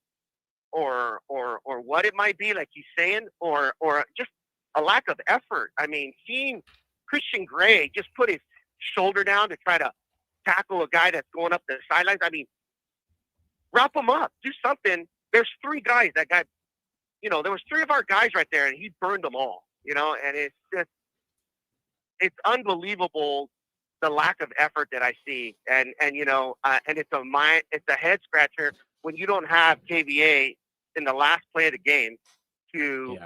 or what it might be, like he's saying, or just a lack of effort. I mean, seeing Christian Gray just put his shoulder down to try to tackle a guy that's going up the sidelines. I mean, wrap him up, do something. There's three guys that got, there was three of our guys right there, and he burned them all, and it's unbelievable, the lack of effort that I see. And it's a head scratcher when you don't have KVA in the last play of the game to,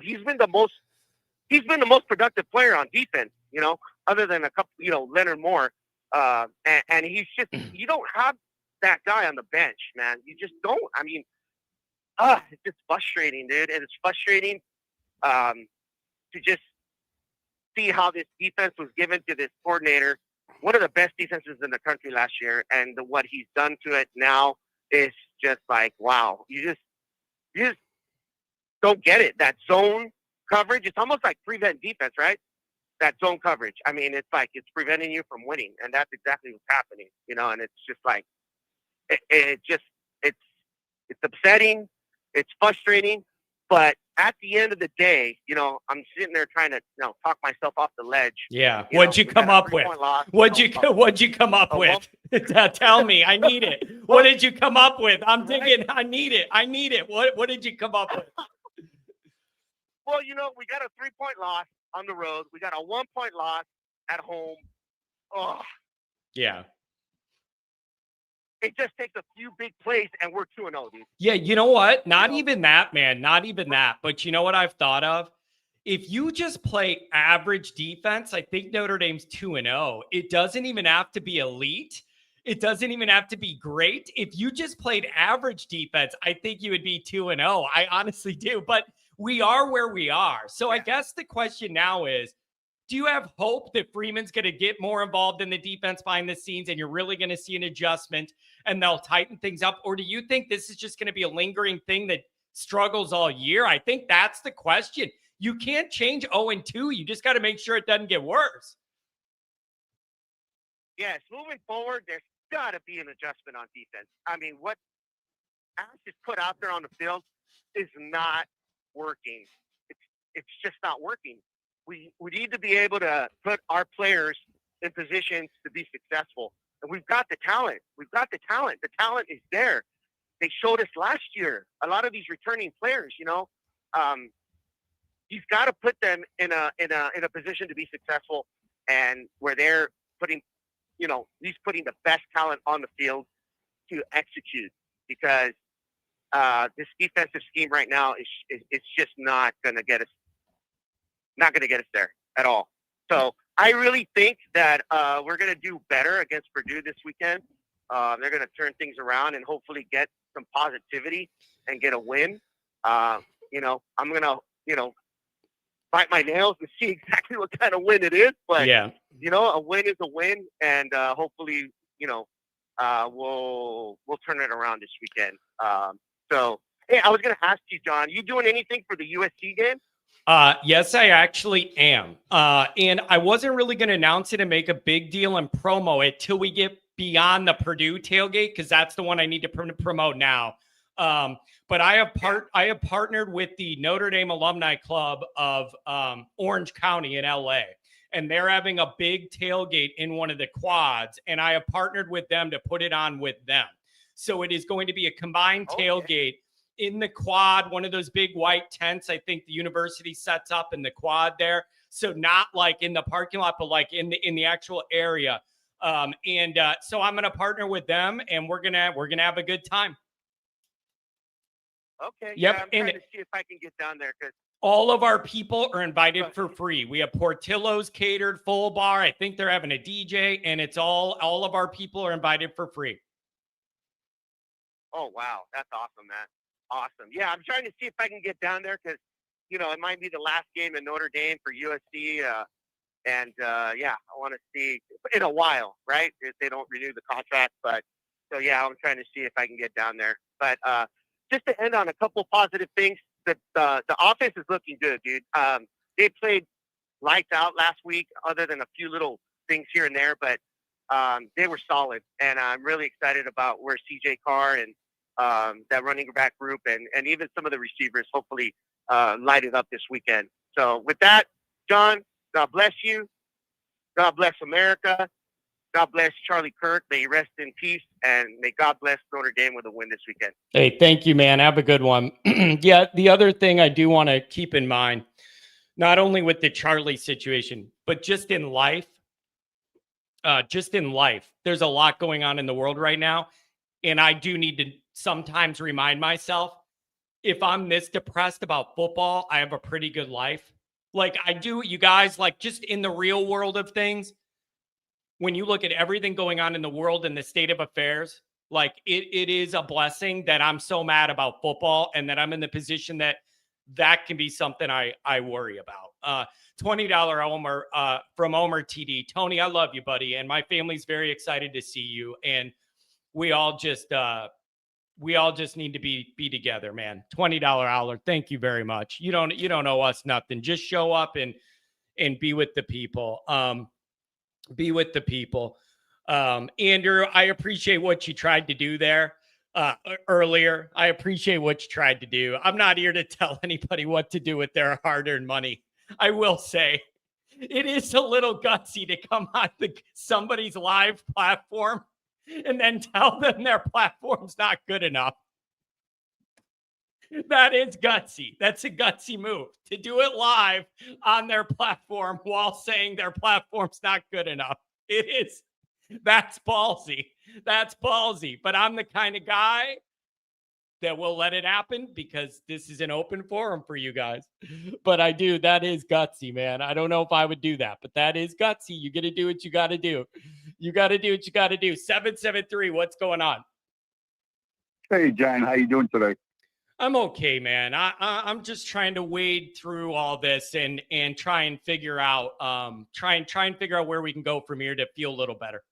he's been the most productive player on defense, other than a couple, Leonard Moore. And he's just, you don't have that guy on the bench, man. You just don't. I mean, it's just frustrating, dude. And it's frustrating to just see how this defense was given to this coordinator, one of the best defenses in the country last year, and what he's done to it now is just like, wow. You just don't get it. That zone coverage, it's almost like prevent defense, right? That zone coverage. I mean, it's like it's preventing you from winning, and that's exactly what's happening, and it's just like it's upsetting, it's frustrating, but at the end of the day, I'm sitting there trying to, talk myself off the ledge. Yeah. What'd you come up with? What'd you come up with? Tell me. I need it. What did you come up with? I'm thinking, I need it. What did you come up with? Well, we got a 3-point loss on the road. We got a 1-point loss at home. Oh. Yeah. It just takes a few big plays, and we're 2-0, dude. Yeah, you know what? Not even that, man. Not even that. But you know what I've thought of? If you just play average defense, I think Notre Dame's 2-0. It doesn't even have to be elite. It doesn't even have to be great. If you just played average defense, I think you would be 2-0. I honestly do. But we are where we are. So I guess the question now is, do you have hope that Freeman's going to get more involved in the defense behind the scenes and you're really going to see an adjustment and they'll tighten things up? Or do you think this is just going to be a lingering thing that struggles all year? I think that's the question. You can't change 0-2. You just got to make sure it doesn't get worse. Yes, moving forward, there's got to be an adjustment on defense. I mean, what Ash is put out there on the field is not working. It's just not working. We need to be able to put our players in positions to be successful. And we've got the talent. We've got the talent. The talent is there. They showed us last year. A lot of these returning players, you know, he's got to put them in a position to be successful, and where they're putting, you know, he's putting the best talent on the field to execute, because this defensive scheme right now is just not going to get us there at all. So I really think that we're going to do better against Purdue this weekend. They're going to turn things around and hopefully get some positivity and get a win. You know, I'm going to, you know, bite my nails and see exactly what kind of win it is. But, yeah, you know, a win is a win. And hopefully, you know, we'll turn it around this weekend. So, hey, I was going to ask you, John, you doing anything for the USC game? Yes, I actually am. And I wasn't really going to announce it and make a big deal and promo it till we get beyond the Purdue tailgate, because that's the one I need to promote now. But I have partnered with the Notre Dame Alumni Club of Orange County in LA, and they're having a big tailgate in one of the quads, and I have partnered with them to put it on with them. So it is going to be a combined tailgate in the quad, one of those big white tents I think the university sets up in the quad there. So not like in the parking lot, but like in the actual area. So I'm going to partner with them, and we're going to have a good time. Okay. Yep. Yeah, I'm trying to see if I can get down there, because all of our people are invited for free. We have Portillo's catered, full bar. I think they're having a DJ, and it's all of our people are invited for free. Oh, wow. That's awesome, man. Awesome. Yeah, I'm trying to see if I can get down there, because, you know, it might be the last game in Notre Dame for USC. Yeah, I want to see in a while, right? If they don't renew the contract. But so, yeah, I'm trying to see if I can get down there. But just to end on a couple positive things, that the offense is looking good, dude. They played lights out last week, other than a few little things here and there, but they were solid. And I'm really excited about where CJ Carr and that running back group and even some of the receivers hopefully light it up this weekend. So with that, John, God bless you. God bless America. God bless Charlie Kirk. May he rest in peace, and may God bless Notre Dame with a win this weekend. Hey, thank you, man. Have a good one. Yeah, the other thing I do want to keep in mind, not only with the Charlie situation, but just in life, there's a lot going on in the world right now. And I do need to sometimes remind myself, if I'm this depressed about football, I have a pretty good life. Like I do, you guys, like just in the real world of things, when you look at everything going on in the world and the state of affairs, like it is a blessing that I'm so mad about football and that I'm in the position that can be something I worry about. $20 Omer from Omer TD. Tony, I love you, buddy. And my family's very excited to see you. And we all just need to be together, man. $20 hour. Thank you very much. You don't owe us nothing. Just show up and be with the people. Be with the people. Andrew, I appreciate what you tried to do there earlier. I appreciate what you tried to do. I'm not here to tell anybody what to do with their hard-earned money. I will say it is a little gutsy to come on somebody's live platform and then tell them their platform's not good enough. That is gutsy. That's a gutsy move to do it live on their platform while saying their platform's not good enough. It is. That's ballsy. That's ballsy. But I'm the kind of guy that will let it happen because this is an open forum for you guys. But I do. That is gutsy, man. I don't know if I would do that, but that is gutsy. You got to do what you got to do. You got to do what you got to do. 773, what's going on? Hey, John. How you doing today? I'm okay, man. I'm just trying to wade through all this and try and figure out try and figure out where we can go from here to feel a little better.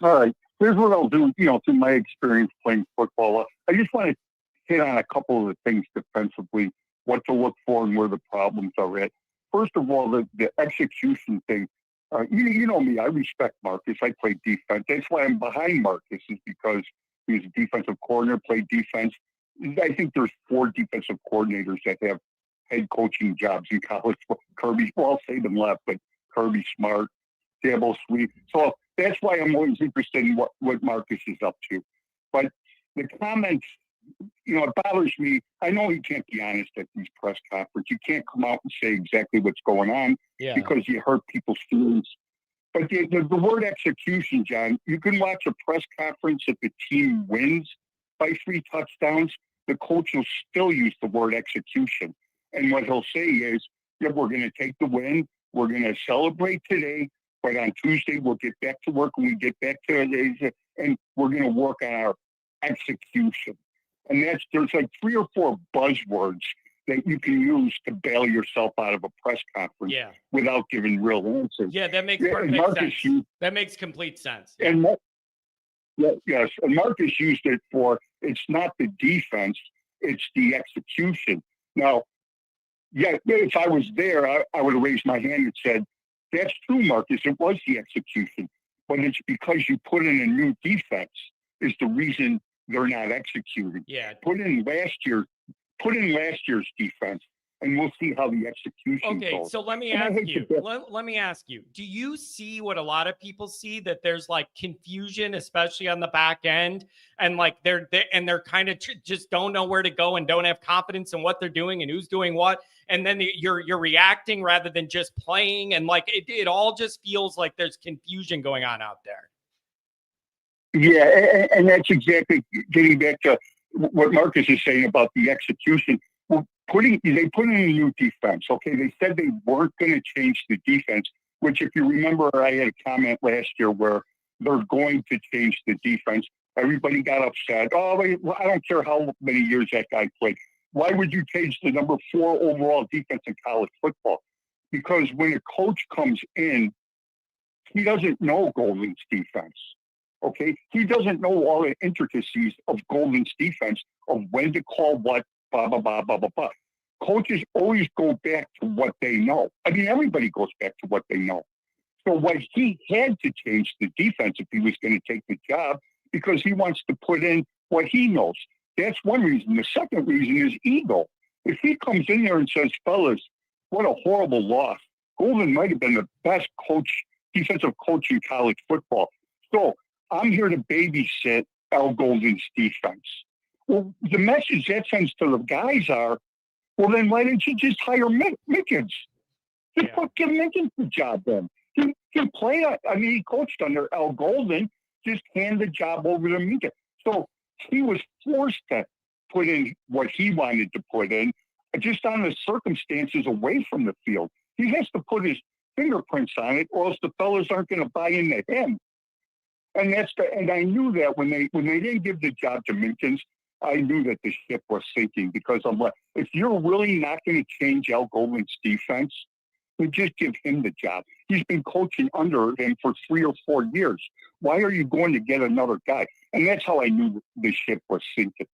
All right. Here's what I'll do, through my experience playing football. I just want to hit on a couple of the things defensively, what to look for and where the problems are at. First of all, the execution thing. You know me, I respect Marcus. I play defense. That's why I'm behind Marcus, is because he's a defensive coordinator, played defense. I think there's 4 defensive coordinators that have head coaching jobs in college. Kirby, well, I'll say them left, but Kirby Smart, Dabo Sweet. So that's why I'm always interested in what Marcus is up to. But the comments, it bothers me. I know he can't be honest at these press conferences. You can't come out and say exactly what's going on because you hurt people's feelings. But the word execution, John, you can watch a press conference if the team wins by 3 touchdowns. The coach will still use the word execution. And what he'll say is, we're going to take the win. We're going to celebrate today. But on Tuesday, we'll get back to work when we get back to it, and we're going to work on our execution. And there's like 3 or 4 buzzwords that you can use to bail yourself out of a press conference without giving real answers. Yeah, that makes perfect sense. That makes complete sense. And yes, and Marcus used it for, it's not the defense, it's the execution. Now, if I was there, I would have raised my hand and said, that's true, Marcus. It was the execution, but it's because you put in a new defense is the reason they're not executing. Yeah. Put in last year's defense, and we'll see how the execution goes. Okay, so let me ask you, do you see what a lot of people see, that there's like confusion, especially on the back end, and like they're kind of just don't know where to go and don't have confidence in what they're doing and who's doing what, and then you're reacting rather than just playing, and like it all just feels like there's confusion going on out there. Yeah, and that's exactly getting back to what Marcus is saying about the execution. Well, they put in a new defense. Okay, they said they weren't going to change the defense, which, if you remember, I had a comment last year where they're going to change the defense. Everybody got upset. Oh, I don't care how many years that guy played. Why would you change the number 4 overall defense in college football? Because when a coach comes in, he doesn't know Golden's defense. Okay, he doesn't know all the intricacies of Golden's defense, of when to call what, blah, blah, blah, blah, blah, blah. Coaches always go back to what they know. I mean, everybody goes back to what they know. So what he had to change the defense if he was going to take the job, because he wants to put in what he knows. That's one reason. The second reason is ego. If he comes in there and says, fellas, what a horrible loss. Golden might have been the best defensive coach in college football. So I'm here to babysit Al Golden's defense. Well, the message that sends to the guys are, well, then why didn't you just hire Mickens? Give Mickens the job then. He play. I mean, he coached under Al Golden. Just hand the job over to Mickens. So he was forced to put in what he wanted to put in, just on the circumstances away from the field. He has to put his fingerprints on it, or else the fellas aren't going to buy into him. And I knew that when they didn't give the job to Mickens, I knew that the ship was sinking, because I'm like, if you're really not going to change Al Golden's defense, then just give him the job. He's been coaching under him for 3 or 4 years. Why are you going to get another guy? And that's how I knew the ship was sinking.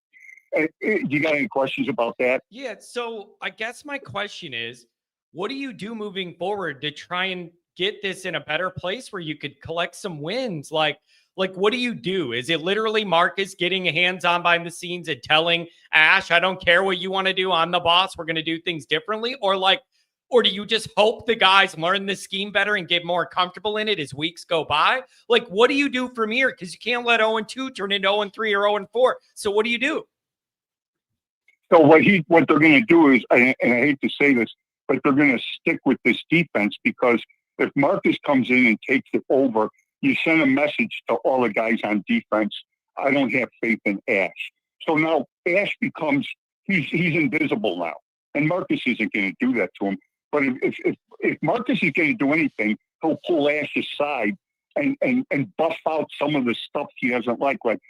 You got any questions about that? Yeah. So I guess my question is, what do you do moving forward to try and get this in a better place where you could collect some wins? Like what do you do? Is it literally Marcus getting hands-on behind the scenes and telling Ash, I don't care what you want to do, I'm the boss, we're going to do things differently? Or do you just hope the guys learn the scheme better and get more comfortable in it as weeks go by? Like, what do you do from here? Because you can't let 0-2 turn into 0-3 or 0-4. So what do you do? So what they're going to do is, and I hate to say this, but they're going to stick with this defense, because if Marcus comes in and takes it over, you send a message to all the guys on defense, I don't have faith in Ash. So now Ash becomes, he's invisible now. And Marcus isn't going to do that to him. But if Marcus is going to do anything, he'll pull Ash aside and buff out some of the stuff he doesn't like. Like,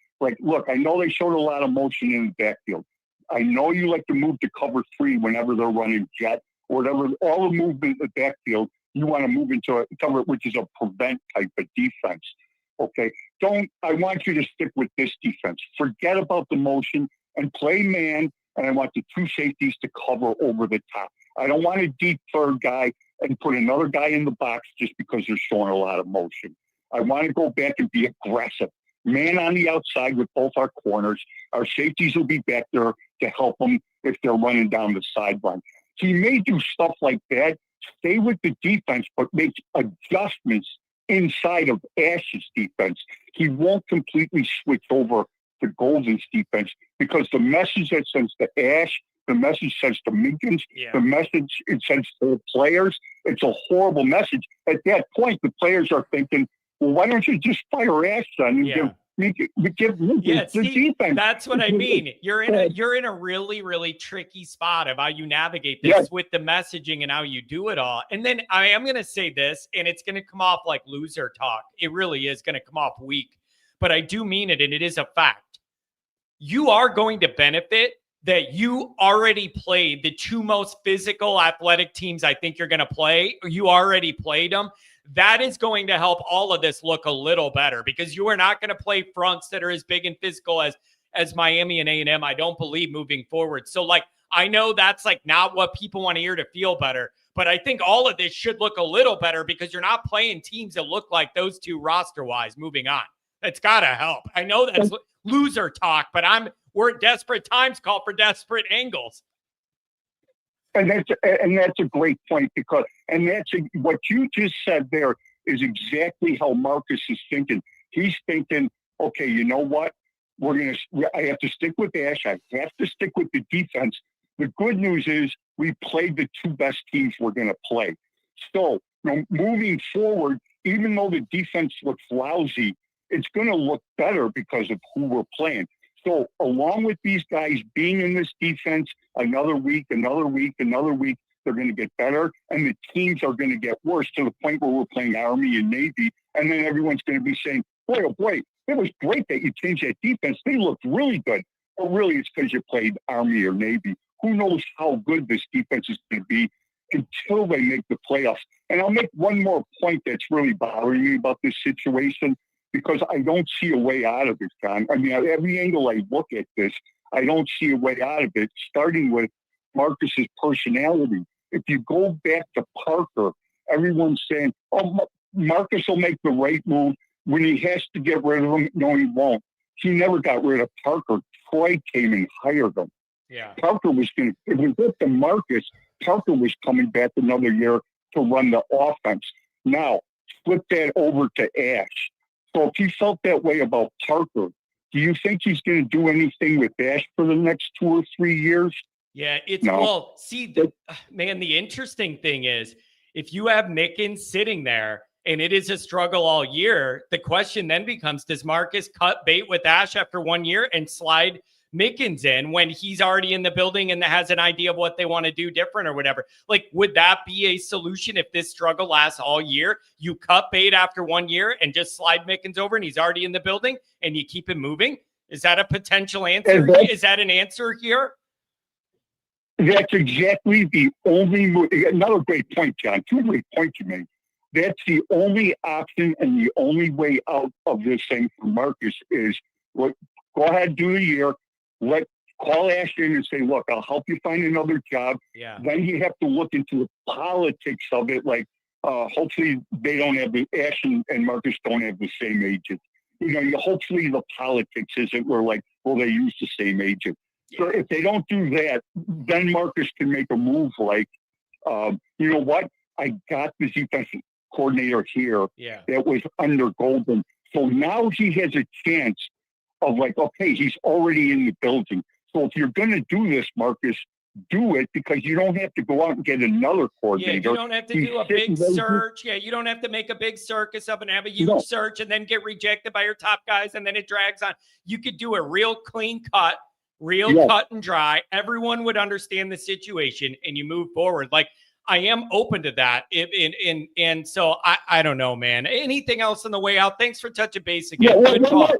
look, I know they showed a lot of motion in the backfield. I know you like to move to cover 3 whenever they're running jet or whatever. All the movement in the backfield, you want to move into a cover, which is a prevent type of defense. Okay. I want you to stick with this defense. Forget about the motion and play man. And I want the 2 safeties to cover over the top. I don't want a deep third guy and put another guy in the box just because they're showing a lot of motion. I want to go back and be aggressive. Man on the outside with both our corners. Our safeties will be back there to help them if they're running down the sideline. He may do stuff like that, stay with the defense, but make adjustments inside of Ash's defense. He won't completely switch over to Golden's defense because the message that sends to Ash, the message sends to Minkins, the message it sends to the players, it's a horrible message. At that point, the players are thinking, well, why don't you just fire Ash, son, and give Minkins the defense? That's what I mean. You're in a really, really tricky spot of how you navigate this with the messaging and how you do it all. And then I am going to say this, and it's going to come off like loser talk. It really is going to come off weak, but I do mean it, and it is a fact. You are going to benefit that you already played the 2 most physical athletic teams I think you're going to play. You already played them. That is going to help all of this look a little better because you are not going to play fronts that are as big and physical as Miami and A&M, I don't believe, moving forward. So, like, I know that's, like, not what people want to hear to feel better, but I think all of this should look a little better because you're not playing teams that look like those 2 roster-wise moving on. It's got to help. I know that's loser talk, but we're at desperate times, call for desperate angles. And that's a great point because what you just said there is exactly how Marcus is thinking. He's thinking, okay, you know what? I have to stick with Ash. I have to stick with the defense. The good news is we played the 2 best teams we're going to play. So moving forward, even though the defense looks lousy, it's going to look better because of who we're playing. So along with these guys being in this defense another week, they're going to get better, and the teams are going to get worse to the point where we're playing Army and Navy, and then everyone's going to be saying, boy, oh boy, it was great that you changed that defense. They looked really good. But really, it's because you played Army or Navy. Who knows how good this defense is going to be until they make the playoffs. And I'll make one more point that's really bothering me about this situation, because I don't see a way out of it, John. I mean, every angle I look at this, I don't see a way out of it, starting with Marcus's personality. If you go back to Parker, everyone's saying, oh, Marcus will make the right move. When he has to get rid of him, no, he won't. He never got rid of Parker. Troy came and hired him. Yeah. Parker was going to, if we get to Marcus, Parker was coming back another year to run the offense. Now, flip that over to Ash. So if he felt that way about Parker, do you think he's going to do anything with Ash for the next 2 or 3 years? Yeah, well, see, man, the interesting thing is if you have Mickens sitting there and it is a struggle all year, the question then becomes, does Marcus cut bait with Ash after 1 year and slide Mickens in when he's already in the building and has an idea of what they want to do different or whatever? Like, would that be a solution if this struggle lasts all year? You cut bait after 1 year and just slide Mickens over and he's already in the building and you keep him moving? Is that a potential answer? Is that an answer here? That's exactly the only move. Another great point, John. 2 great points you made. That's the only option and the only way out of this thing for Marcus is, go ahead, do a year. Call Ash in and say, look, I'll help you find another job. Yeah. Then you have to look into the politics of it. Like, hopefully they don't have Ash and Marcus don't have the same agent. Hopefully the politics isn't where they use the same agent. Yeah. So if they don't do that, then Marcus can make a move like, you know what? I got the defensive coordinator here that was under Golden. So now he has a chance of okay, he's already in the building. So if you're going to do this, Marcus, do it, because you don't have to go out and get another coordinator. Yeah, you don't have to do a big search. Yeah, you don't have to make a big circus of and have a huge search and then get rejected by your top guys and then it drags on. You could do a real clean cut, cut and dry. Everyone would understand the situation and you move forward. Like, I am open to that. And so I don't know, man. Anything else on the way out? Thanks for touching base again. Yeah,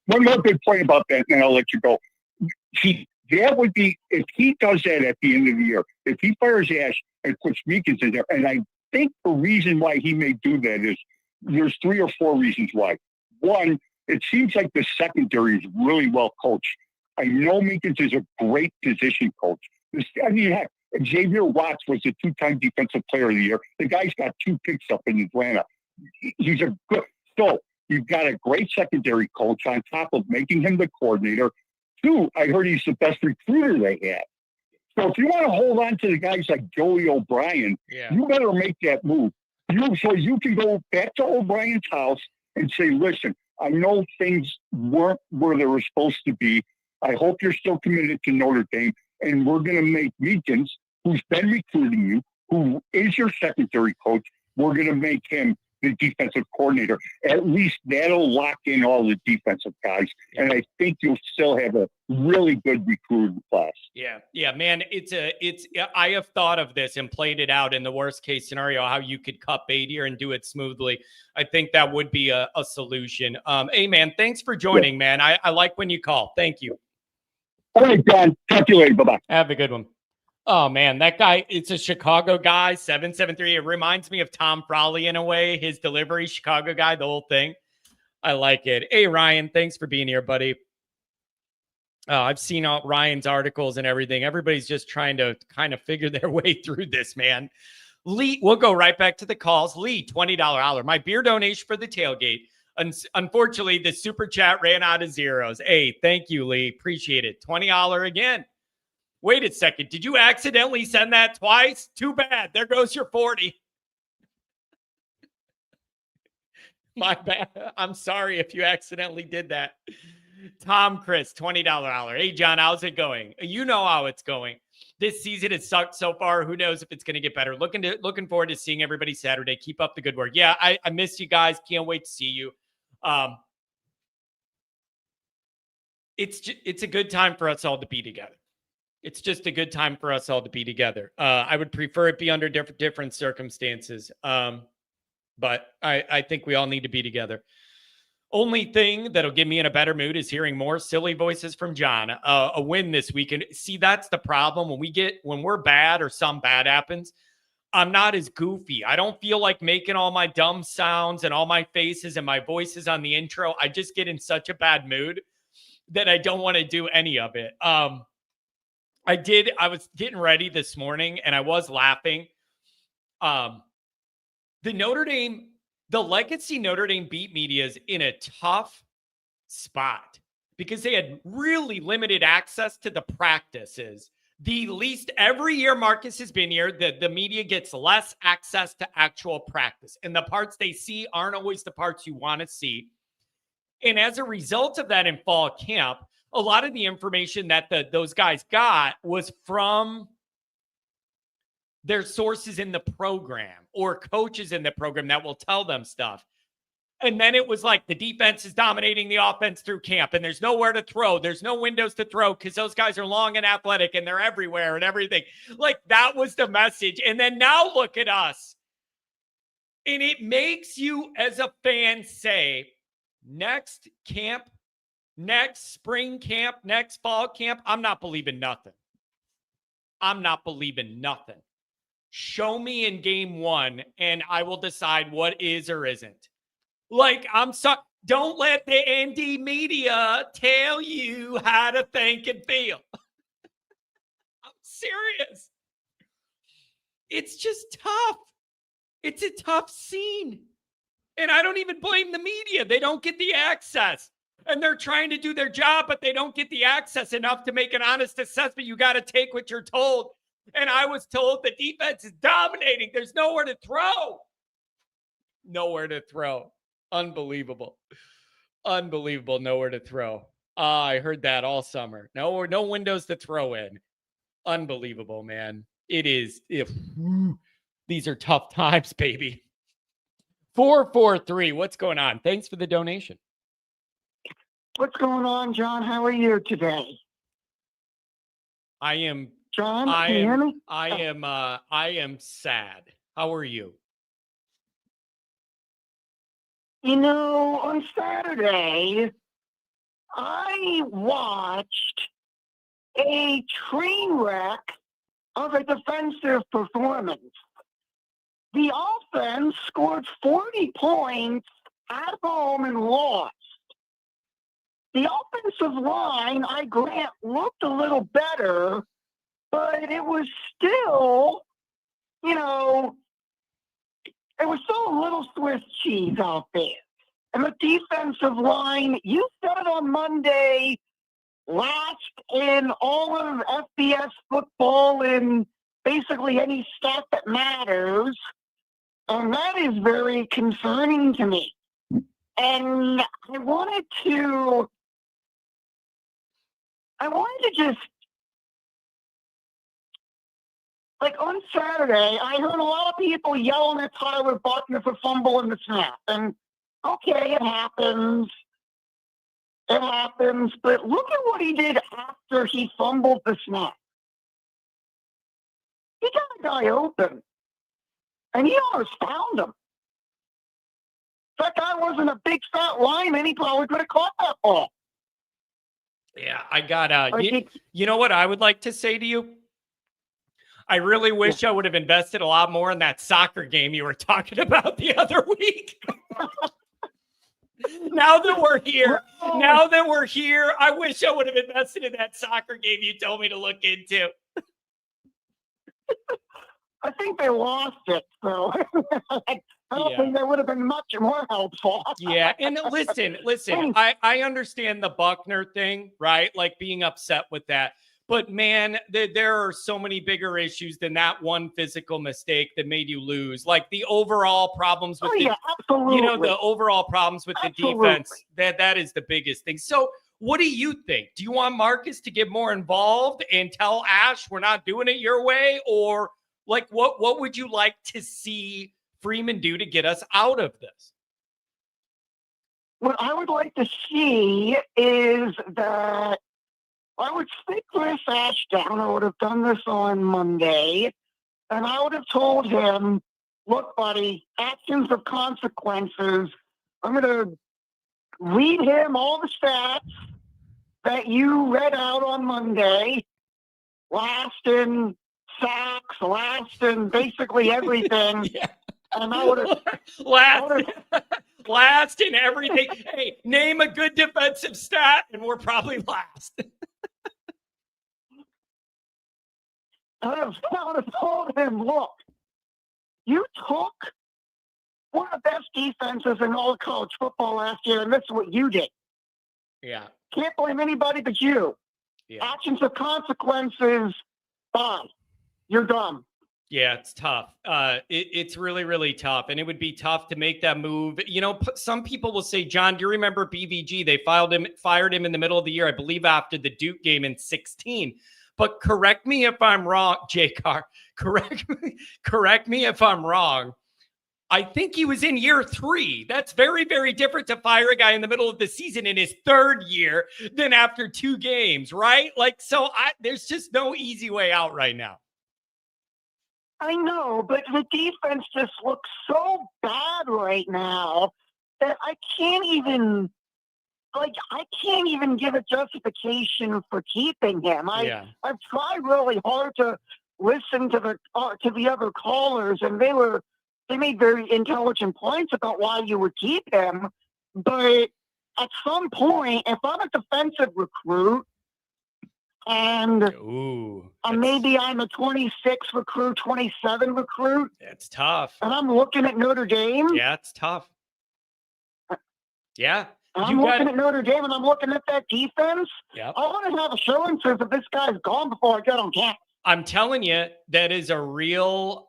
one more good point about that, and then I'll let you go. That would be, if he does that at the end of the year, if he fires Ash and puts Meekins in there, and I think the reason why he may do that is there's 3 or 4 reasons why. One, it seems like the secondary is really well coached. I know Meekins is a great position coach. I mean, heck, Xavier Watts was a 2-time defensive player of the year. The guy's got 2 picks up in Atlanta. He's a good, so you've got a great secondary coach on top of making him the coordinator. 2, I heard he's the best recruiter they had. So if you want to hold on to the guys like Joey O'Brien, you better make that move. So you can go back to O'Brien's house and say, listen, I know things weren't where they were supposed to be. I hope you're still committed to Notre Dame. And we're going to make Meekins, who's been recruiting you, who is your secondary coach, we're going to make him the defensive coordinator. At least that'll lock in all the defensive guys. And I think you'll still have a really good recruiting class. Yeah, man. I have thought of this and played it out in the worst case scenario, how you could cut bait here and do it smoothly. I think that would be a solution. Hey man, thanks for joining, man. I like when you call. Thank you. All right, John. Talk to you later. Bye-bye. Have a good one. Oh, man, that guy, it's a Chicago guy, 773. It reminds me of Tom Frawley in a way, his delivery, Chicago guy, the whole thing. I like it. Hey, Ryan, thanks for being here, buddy. I've seen all Ryan's articles and everything. Everybody's just trying to kind of figure their way through this, man. Lee, we'll go right back to the calls. Lee, $20 holler. My beer donation for the tailgate. Unfortunately, the super chat ran out of zeros. Hey, thank you, Lee. Appreciate it. $20 again. Wait a second. Did you accidentally send that twice? Too bad. There goes your 40. My bad. I'm sorry if you accidentally did that. Tom Chris, $20 holler. Hey, John, how's it going? You know how it's going. This season has sucked so far. Who knows if it's going to get better? Looking forward to seeing everybody Saturday. Keep up the good work. Yeah, I miss you guys. Can't wait to see you. It's a good time for us all to be together. It's just a good time for us all to be together. I would prefer it be under different circumstances. But I think we all need to be together. Only thing that'll get me in a better mood is hearing more silly voices from John. A win this weekend. See, that's the problem. When we're bad or some bad happens, I'm not as goofy. I don't feel like making all my dumb sounds and all my faces and my voices on the intro. I just get in such a bad mood that I don't want to do any of it. I was getting ready this morning and I was laughing. The legacy Notre Dame beat media is in a tough spot because they had really limited access to the practices. The least every year Marcus has been here, the media gets less access to actual practice. And the parts they see aren't always the parts you want to see. And as a result of that in fall camp, a lot of the information that those guys got was from their sources in the program or coaches in the program that will tell them stuff. And then it was like the defense is dominating the offense through camp and there's nowhere to throw. There's no windows to throw because those guys are long and athletic and they're everywhere and everything. Like that was the message. And then now look at us. And it makes you as a fan say, next camp, next spring camp, next fall camp, I'm not believing nothing. Show me in game 1 and I will decide what is or isn't. Like, I'm sorry. Don't let the ND media tell you how to think and feel. I'm serious. It's just tough. It's a tough scene. And I don't even blame the media. They don't get the access. And they're trying to do their job, but they don't get the access enough to make an honest assessment. You got to take what you're told. And I was told the defense is dominating. There's nowhere to throw. Unbelievable. Nowhere to throw. I heard that all summer. No windows to throw in. Unbelievable, man. It is. These are tough times, baby. 443. What's going on? Thanks for the donation. What's going on, John? How are you today? I am. John, can you hear me? I am sad. How are you? You know, on Saturday, I watched a train wreck of a defensive performance. The offense scored 40 points at home and lost. The offensive line, I grant, looked a little better, but it was still, you know, it was still a little Swiss cheese out there. And the defensive line, you said on Monday, last in all of FBS football in basically any stat that matters. And that is very concerning to me. And I wanted to just, like on Saturday, I heard a lot of people yelling at Tyler Buckner for fumbling the snap. And okay, it happens. It happens. But look at what he did after he fumbled the snap. He got a guy open. And he almost found him. If that guy wasn't a big fat lineman, he probably could have caught that ball. Yeah, I got you know what I would like to say to you? I really wish I would have invested a lot more in that soccer game you were talking about the other week. Now that we're here, I wish I would have invested in that soccer game you told me to look into. I think they lost it, so I don't think that would have been much more helpful. Yeah, and listen, I understand the Buckner thing, right? Like being upset with that. But man, there are so many bigger issues than that one physical mistake that made you lose. Like the overall problems with the overall problems with the defense. That is the biggest thing. So what do you think? Do you want Marcus to get more involved and tell Ash we're not doing it your way? Or like what would you like to see Freeman do to get us out of this? What I would like to see is that I would stick Chris Ash down. I would have done this on Monday, and I would have told him, look, buddy, actions of consequences. I'm going to read him all the stats that you read out on Monday, last in sacks, last in basically everything. Yeah. And I would have last in everything. Hey, name a good defensive stat, and we're probably last. I would have told him, look, you took one of the best defenses in all of college football last year, and this is what you did. Yeah. Can't blame anybody but you. Yeah. Actions of consequences, bye. You're done. Yeah, it's tough. It's really, really tough. And it would be tough to make that move. You know, some people will say, John, do you remember BVG? They fired him in the middle of the year, I believe after the Duke game in 2016. But correct me if I'm wrong, J-Car. Correct me if I'm wrong. I think he was in year 3. That's very, very different to fire a guy in the middle of the season in his 3rd year than after 2 games, right? Like, so there's just no easy way out right now. I know, but the defense just looks so bad right now that I can't even give a justification for keeping him. I've tried really hard to listen to the other callers, and they made very intelligent points about why you would keep him. But at some point, if I'm a defensive recruit and maybe I'm a 26 recruit, 27 recruit, it's tough. And I'm looking at Notre Dame. Yeah, it's tough. Yeah. I'm looking at Notre Dame, and I'm looking at that defense. Yep. I want to have assurances that this guy's gone before I get on campus. I'm telling you, it is a real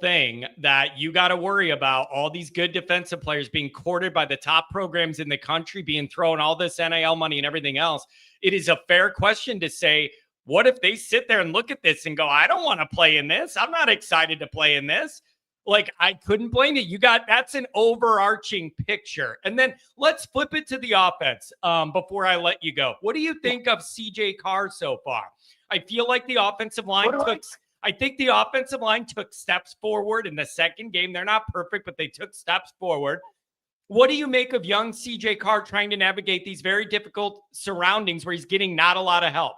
thing that you got to worry about. All these good defensive players being courted by the top programs in the country, being thrown all this NIL money and everything else. It is a fair question to say, what if they sit there and look at this and go, I don't want to play in this. I'm not excited to play in this. Like, I couldn't blame you. That's an overarching picture. And then let's flip it to the offense before I let you go. What do you think of CJ Carr so far? I feel like the offensive line took steps forward in the second game. They're not perfect, but they took steps forward. What do you make of young CJ Carr trying to navigate these very difficult surroundings where he's getting not a lot of help?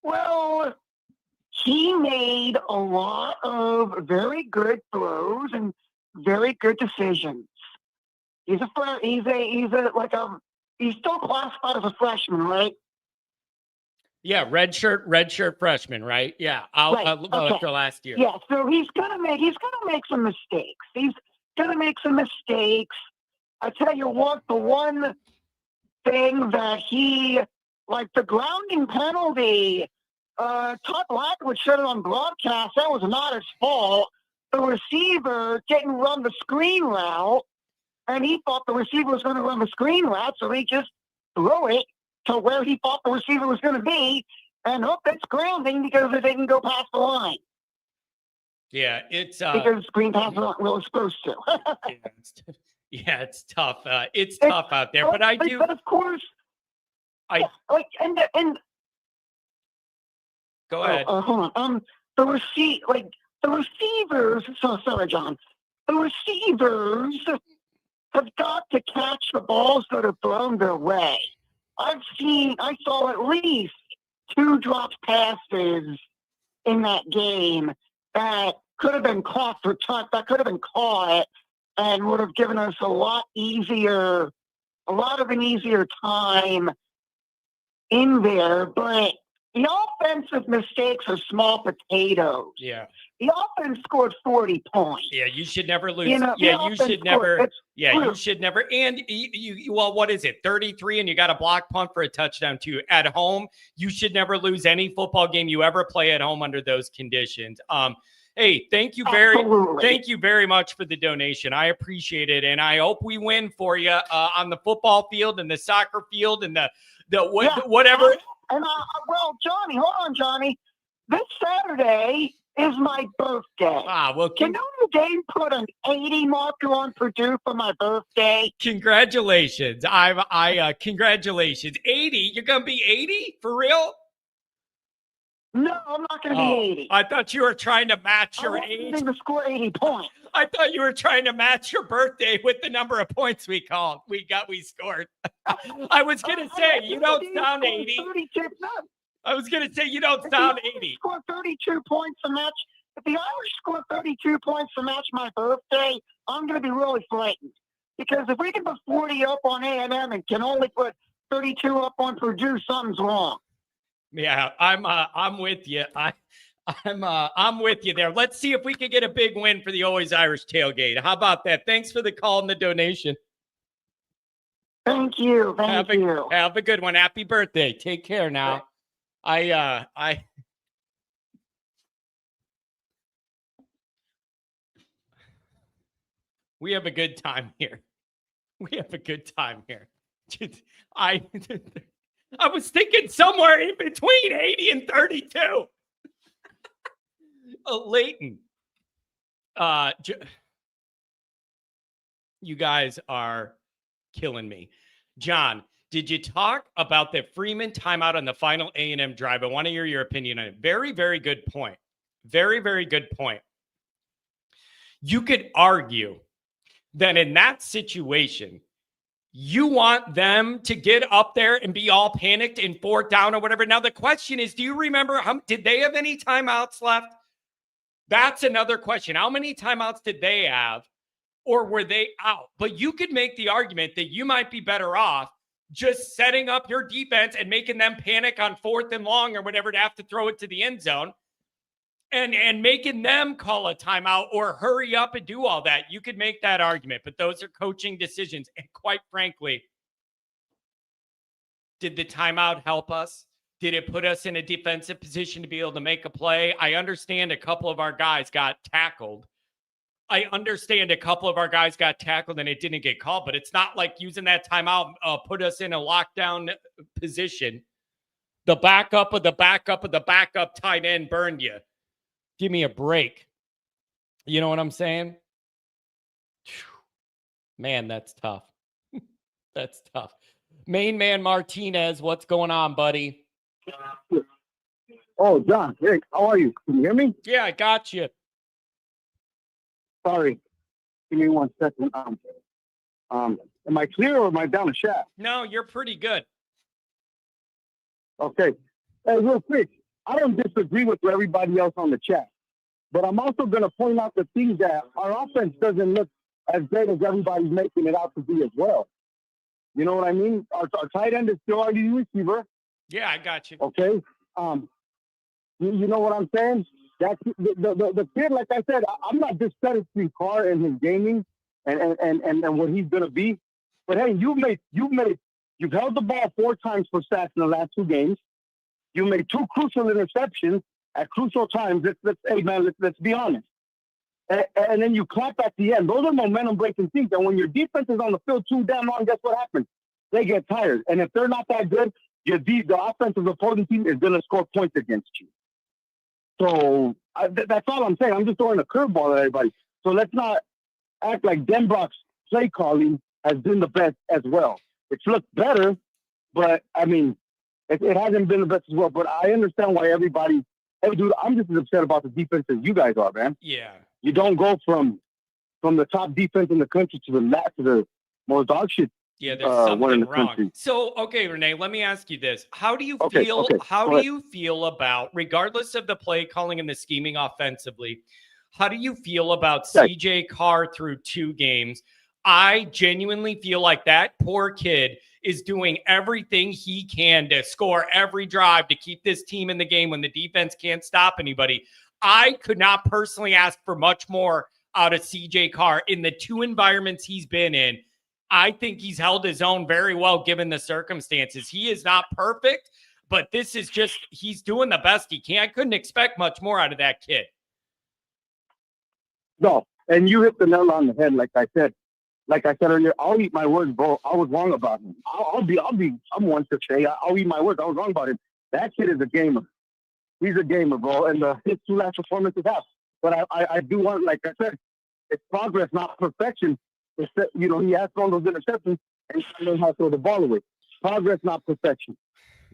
Well, he made a lot of very good throws and very good decisions. He's still classified as a freshman, right? Yeah, red shirt freshman, right? Yeah, Right. after last year. Yeah, so he's gonna make some mistakes. He's gonna make some mistakes. I tell you what, the one thing that the grounding penalty, Todd Blackwood said it on broadcast, that was not his fault. The receiver didn't run the screen route, and he thought the receiver was going to run the screen route, so he just threw it to where he thought the receiver was going to be, and it's grounding because it didn't go past the line. Yeah, it's because screen passes aren't really supposed to. it's tough. It's tough out there, but I do. But of course, Go ahead. Hold on. The receivers. So sorry, John. The receivers have got to catch the balls that are thrown their way. I saw at least 2 dropped passes in that game that could have been caught and would have given us a lot of an easier time in there. But the offensive mistakes are small potatoes. Yeah. The offense scored 40 points. Yeah, you should never lose. You should never. You should never. And what is it? 33, and you got a block punt for a touchdown too at home. You should never lose any football game you ever play at home under those conditions. Hey, thank you very much for the donation. I appreciate it, and I hope we win for you on the football field and the soccer field and whatever. Well, Johnny, hold on, Johnny. This Saturday is my birthday. Can Notre Dame put an 80 marker on Purdue for my birthday? Congratulations. Congratulations. 80? You're going to be 80? For real? No, I'm not going to be 80. I thought you were trying to match your age. To score 80 points. I thought you were trying to match your birthday with the number of points we scored. I was going to say, you don't sound 80. I was going to say, you don't sound 80. Score 32 points to match. If the Irish score 32 points to match my birthday, I'm going to be really frightened. Because if we can put 40 up on A&M and can only put 32 up on Purdue, something's wrong. Yeah, I'm with you. I'm with you there. Let's see if we can get a big win for the Always Irish tailgate. How about that? Thanks for the call and the donation. Thank you. Thank you. Have a good one. Happy birthday. Take care now. We have a good time here. I was thinking somewhere in between 80 and 32. Leighton. You guys are killing me. John, did you talk about the Freeman timeout on the final A&M drive? I want to hear your opinion on it. Very, very good point. Very, very good point. You could argue that in that situation, you want them to get up there and be all panicked in 4th down or whatever. Now, the question is, do you remember, did they have any timeouts left? That's another question. How many timeouts did they have, or were they out? But you could make the argument that you might be better off just setting up your defense and making them panic on 4th and long or whatever to have to throw it to the end zone. And making them call a timeout or hurry up and do all that. You could make that argument, but those are coaching decisions. And quite frankly, did the timeout help us? Did it put us in a defensive position to be able to make a play? I understand a couple of our guys got tackled. And it didn't get called, but it's not like using that timeout put us in a lockdown position. The backup of the backup of the backup tight end burned you. Give me a break. You know what I'm saying? Man, that's tough. That's tough. Main man Martinez, what's going on, buddy? Oh, John, hey, how are you? Can you hear me? Yeah, I got you. Sorry. Give me 1 second. Am I clear or am I down a shaft? No, you're pretty good. Okay. Hey, real quick. I don't disagree with everybody else on the chat, but I'm also going to point out the things that our offense doesn't look as great as everybody's making it out to be as well. You know what I mean? Our tight end is still our leading receiver. Yeah, I got you. Okay. You know what I'm saying? That's the kid. Like I said, I'm not discrediting Carr and his gaming and what he's gonna be. But hey, you've held the ball 4 times for sacks in the last 2 games. You made 2 crucial interceptions at crucial times. Let's be honest. And then you clap at the end. Those are momentum breaking things. And when your defense is on the field too damn long, guess what happens? They get tired. And if they're not that good, the offensive opposing team is going to score points against you. So that's all I'm saying. I'm just throwing a curveball at everybody. So let's not act like Denbrock's play calling has been the best as well. It's looked better, but I mean, it hasn't been the best as well. But I understand why everybody. Hey, dude, I'm just as upset about the defense as you guys are, man. Yeah. You don't go from the top defense in the country to the most dog shit. Yeah, there's something wrong. Country. So, okay, Renee, let me ask you this. How do you Okay, feel? okay, How go do ahead. you feel about, regardless of the play calling and the scheming offensively, how do you feel about Okay. CJ Carr through 2 games? I genuinely feel like that poor kid is doing everything he can to score every drive to keep this team in the game when the defense can't stop anybody. I could not personally ask for much more out of CJ Carr in the 2 environments he's been in. I think he's held his own very well given the circumstances. He is not perfect, but this is just, he's doing the best he can. I couldn't expect much more out of that kid. No, and you hit the nail on the head. Like I said earlier, I'll eat my words, bro. I was wrong about him. I'm one to say I'll eat my words. I was wrong about him. That kid is a gamer. He's a gamer, bro. And his 2 last performances have. But I do want, like I said, it's progress, not perfection. It's that, he has thrown those interceptions and he knows how to throw the ball away. Progress, not perfection,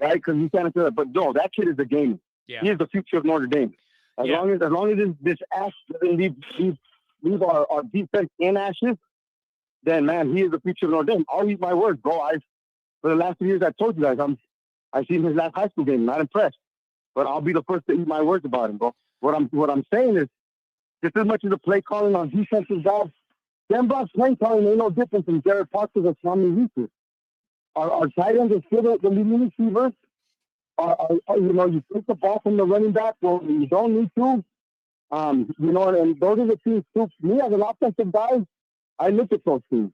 right? Because you can't do that. But no, that kid is a gamer. Yeah. He is the future of Notre Dame. As long as this ash doesn't leave our defense in ashes, then man, he is the future of Notre Dame. I'll eat my words, bro. For the last 2 years, I told you guys, I've seen his last high school game. Not impressed, but I'll be the first to eat my words about him, bro. What I'm saying is, just as much as the play calling on defensive guys, Denbrock's play calling ain't no different from Jared Parker's or Tommy Reeser. Our tight ends are still the leading receivers. You take the ball from the running back when you don't need to. And those are the teams too. Me as an offensive guy, I look at those teams.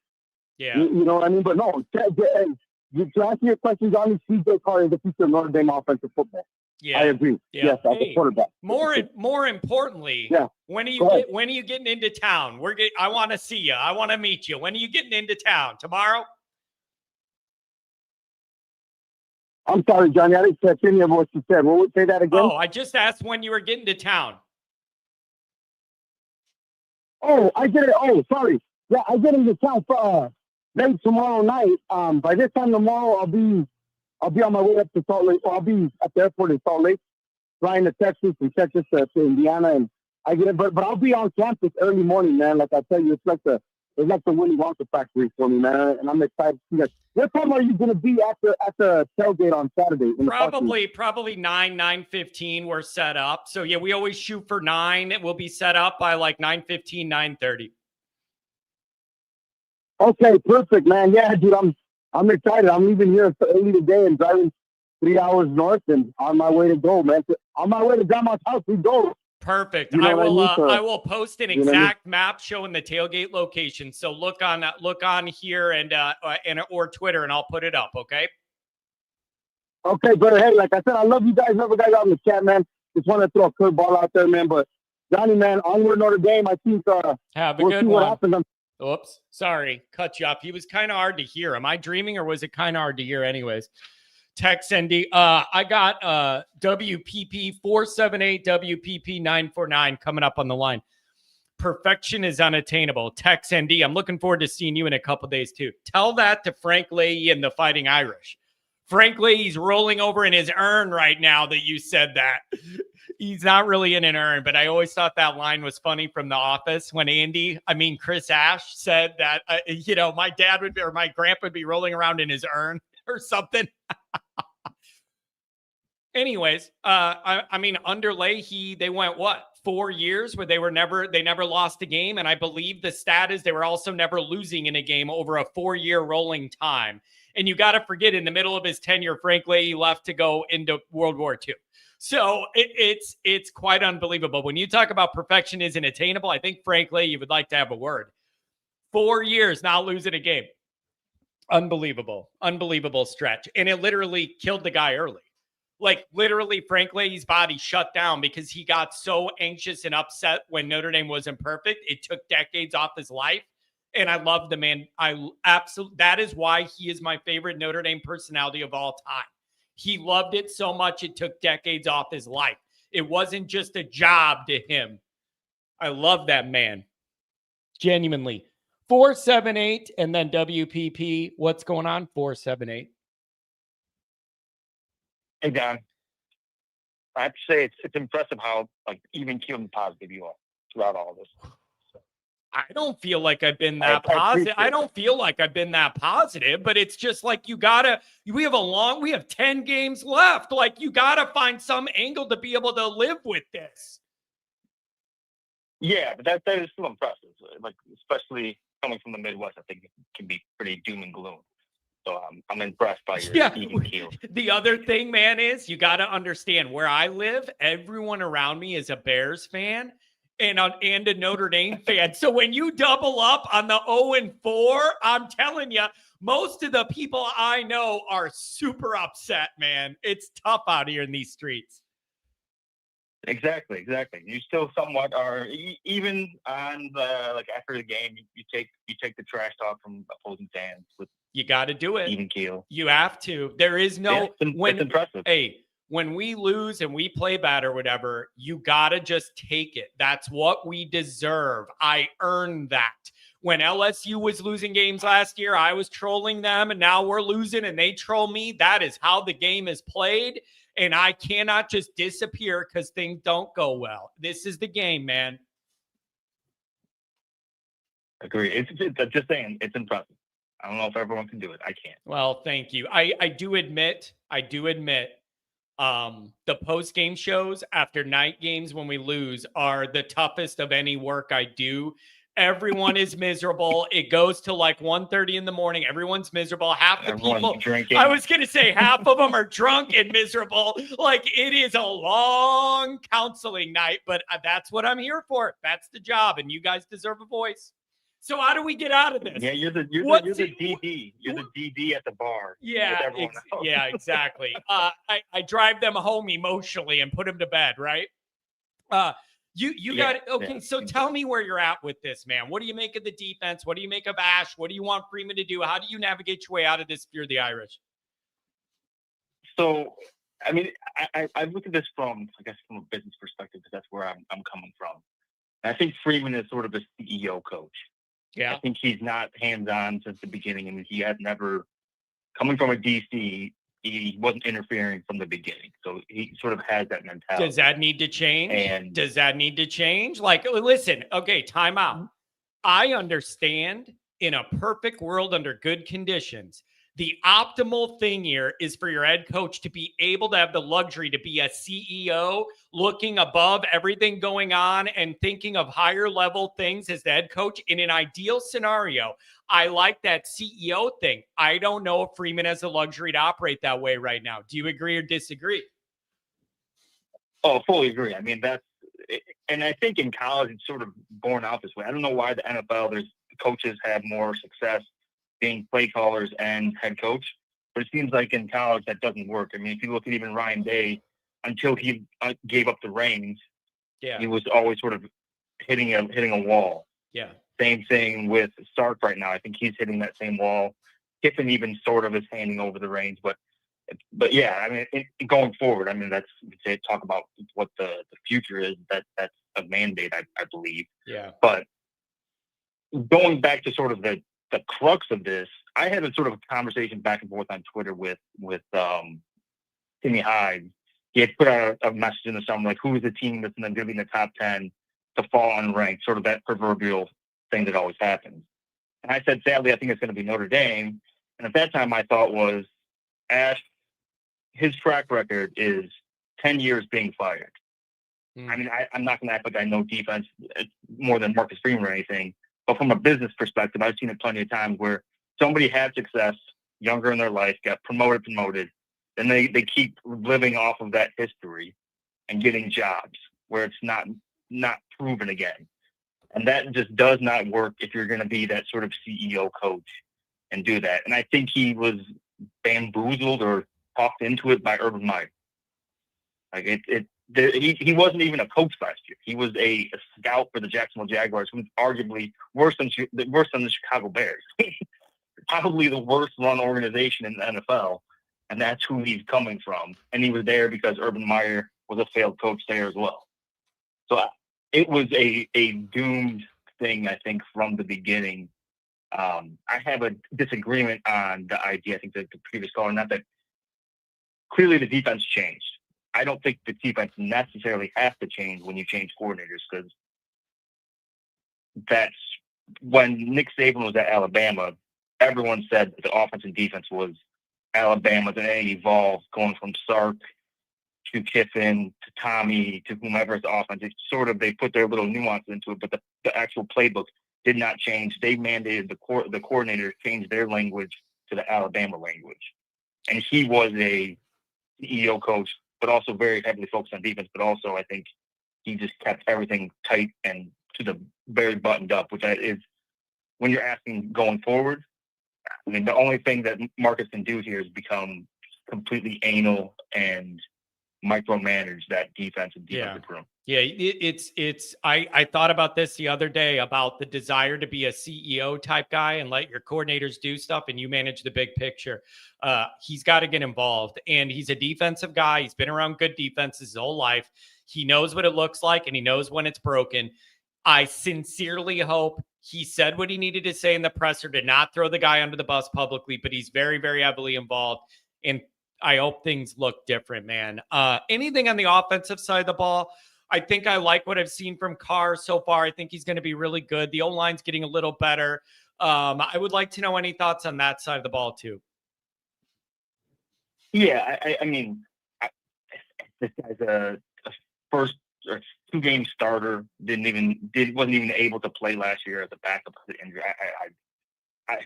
Yeah. You know what I mean? But no, to answer your question, Johnny, CJ Carr is the future of Notre Dame offensive football. Yeah. I agree. Yeah. Yes, as a quarterback. More importantly, Yeah. when are you getting into town? I want to see you. I want to meet you. When are you getting into town? Tomorrow? I'm sorry, Johnny. I didn't catch any of what you said. What would say that again? Oh, I just asked when you were getting to town. Oh, I get it. Oh, sorry. Yeah, I get into town for late tomorrow night. By this time tomorrow, I'll be on my way up to Salt Lake. Or I'll be at the airport in Salt Lake, flying to Texas, from Texas to Indiana, and I get it. But I'll be on campus early morning, man. Like I tell you, it's like the Willy Wonka factory for me, man. And I'm excited to see that. What time are you going to be at the tailgate on Saturday? Probably 9:15 we're set up. So yeah, we always shoot for 9. It will be set up by like 9:15, 9:30. Okay, perfect, man. Yeah, dude, I'm excited. I'm leaving here early today and driving 3 hours north and on my way to go, man. On my way to Grandma's house, we go. Perfect. You know I will post an exact map showing the tailgate location. So look on here and or Twitter, and I'll put it up. Okay. Okay, brother. Hey, like I said, I love you guys. Love you guys out in the chat, man. Just want to throw a curveball out there, man. But Johnny, man, onward Notre Dame. I think have a we'll good see one. What happens. Oops, sorry, cut you off. He was kind of hard to hear. Am I dreaming, or was it kind of hard to hear? Anyways. Text ND. I got WPP 478 WPP 949 coming up on the line. Perfection is unattainable. Text ND. I'm looking forward to seeing you in a couple days too. Tell that to Frank Leahy and the Fighting Irish. Frank Leahy's rolling over in his urn right now that you said that. He's not really in an urn, but I always thought that line was funny from The Office when Chris Ash said that, my dad would be, or my grandpa would be rolling around in his urn or something. Anyways, I mean, under Leahy, they went what 4 years where they never lost a game, and I believe the stat is they were also never losing in a game over a 4-year rolling time. And you got to forget, in the middle of his tenure, Frank Leahy left to go into World War II. So it's quite unbelievable. When you talk about perfection isn't attainable, I think Frank Leahy would like to have a word. 4 years not losing a game, unbelievable stretch, and it literally killed the guy early. Like literally, Frank Leahy's body shut down because he got so anxious and upset when Notre Dame wasn't perfect. It took decades off his life. And I love the man. That is why he is my favorite Notre Dame personality of all time. He loved it so much it took decades off his life. It wasn't just a job to him. I love that man. Genuinely. 478 and then WPP. What's going on? 478. Hey, Don. I have to say it's impressive how even keeled and positive you are throughout all of this. I don't feel like I've been that positive. I don't feel like I've been that positive, but it's just like we have 10 games left. Like you gotta find some angle to be able to live with this. Yeah, but that is still impressive. Like, especially coming from the Midwest, I think it can be pretty doom and gloom. So I'm impressed by your even keel. The other thing, man, is you got to understand where I live. Everyone around me is a Bears fan and a Notre Dame fan. So when you double up on the 0-4, I'm telling you, most of the people I know are super upset, man. It's tough out here in these streets. Exactly. You still somewhat are, even on the after the game, you take the trash talk from opposing fans with. You got to do it. Even keel. You have to. There is no it's impressive. Hey, when we lose and we play bad or whatever, you got to just take it. That's what we deserve. I earned that. When LSU was losing games last year, I was trolling them, and now we're losing and they troll me. That is how the game is played, and I cannot just disappear because things don't go well. This is the game, man. Agree. It's just saying, it's impressive. I don't know if everyone can do it. I can't. Well, thank you. I do admit, the post-game shows after night games when we lose are the toughest of any work I do. Everyone is miserable. It goes to like 1:30 in the morning. Everyone's miserable. Everyone's people drinking. I was going to say half of them are drunk and miserable. Like it is a long counseling night, but that's what I'm here for. That's the job, and you guys deserve a voice. So how do we get out of this? Yeah, you're the DD. You're the DD at the bar. Yeah, exactly. I drive them home emotionally and put them to bed, right? You got it. Okay, yeah. So tell me where you're at with this, man. What do you make of the defense? What do you make of Ash? What do you want Freeman to do? How do you navigate your way out of this if you're the Irish? So, I mean, I look at this from a business perspective, because that's where I'm coming from. And I think Freeman is sort of a CEO coach. Yeah. I think he's not hands-on since the beginning. I mean, he has never, coming from a DC, he wasn't interfering from the beginning. So he sort of has that mentality. Does that need to change? Like, listen, okay, time out. I understand in a perfect world under good conditions, the optimal thing here is for your head coach to be able to have the luxury to be a CEO looking above everything going on and thinking of higher level things as the head coach. In an ideal scenario, I like that CEO thing. I don't know if Freeman has the luxury to operate that way right now. Do you agree or disagree? Oh, fully agree. I mean, and I think in college it's sort of borne out this way. I don't know why the NFL, coaches have more success being play callers and head coach, but it seems like in college that doesn't work. I mean, if you look at even Ryan Day, until he gave up the reins, he was always sort of hitting a wall. Yeah. Same thing with Sark right now. I think he's hitting that same wall. Kiffin even sort of is handing over the reins, but yeah, I mean, going forward, I mean, talk about what the future is. That's a mandate, I believe. Yeah. But going back to sort of the crux of this, I had a sort of a conversation back and forth on Twitter with Timmy Hyde. He had put out a message in the summer, like, who is the team that's going to be in the top 10 to fall unranked, sort of that proverbial thing that always happens. And I said, sadly, I think it's going to be Notre Dame. And at that time, my thought was Ash, his track record is 10 years being fired. I mean, I'm not going to act like I know defense more than Marcus Freeman or anything, but from a business perspective, I've seen it plenty of times where somebody had success younger in their life, got promoted, and they keep living off of that history and getting jobs where it's not proven again. And that just does not work if you're going to be that sort of CEO coach and do that. And I think he was bamboozled or talked into it by Urban Meyer. Like he wasn't even a coach last year. He was a scout for the Jacksonville Jaguars, who's arguably worse than the Chicago Bears. Probably the worst run organization in the NFL, and that's who he's coming from. And he was there because Urban Meyer was a failed coach there as well. So it was a doomed thing, I think, from the beginning. I have a disagreement on the idea. I think that the previous caller, not that clearly the defense changed. I don't think the defense necessarily has to change when you change coordinators, because that's when Nick Saban was at Alabama, everyone said that the offense and defense was Alabama's, and it evolved going from Sark to Kiffin to Tommy to whomever's offense. It's sort of, they put their little nuances into it, but the actual playbook did not change. They mandated the coordinators change their language to the Alabama language. And he was a CEO coach, but also very heavily focused on defense. But also, I think he just kept everything tight and to the very buttoned up, which is, when you're asking going forward, I mean, the only thing that Marcus can do here is become completely anal and micromanage that defense and defensive room. Yeah, I thought about this the other day about the desire to be a CEO type guy and let your coordinators do stuff and you manage the big picture. He's got to get involved, and he's a defensive guy. He's been around good defenses his whole life. He knows what it looks like, and he knows when it's broken. I sincerely hope he said what he needed to say in the presser, to not throw the guy under the bus publicly, but he's very, very heavily involved. And I hope things look different, man. Anything on the offensive side of the ball, I think I like what I've seen from Carr so far. I think he's going to be really good. The O-line's getting a little better. I would like to know any thoughts on that side of the ball too. Yeah, I mean, this guy's a first or two-game starter. Wasn't even able to play last year as a backup because of injury. I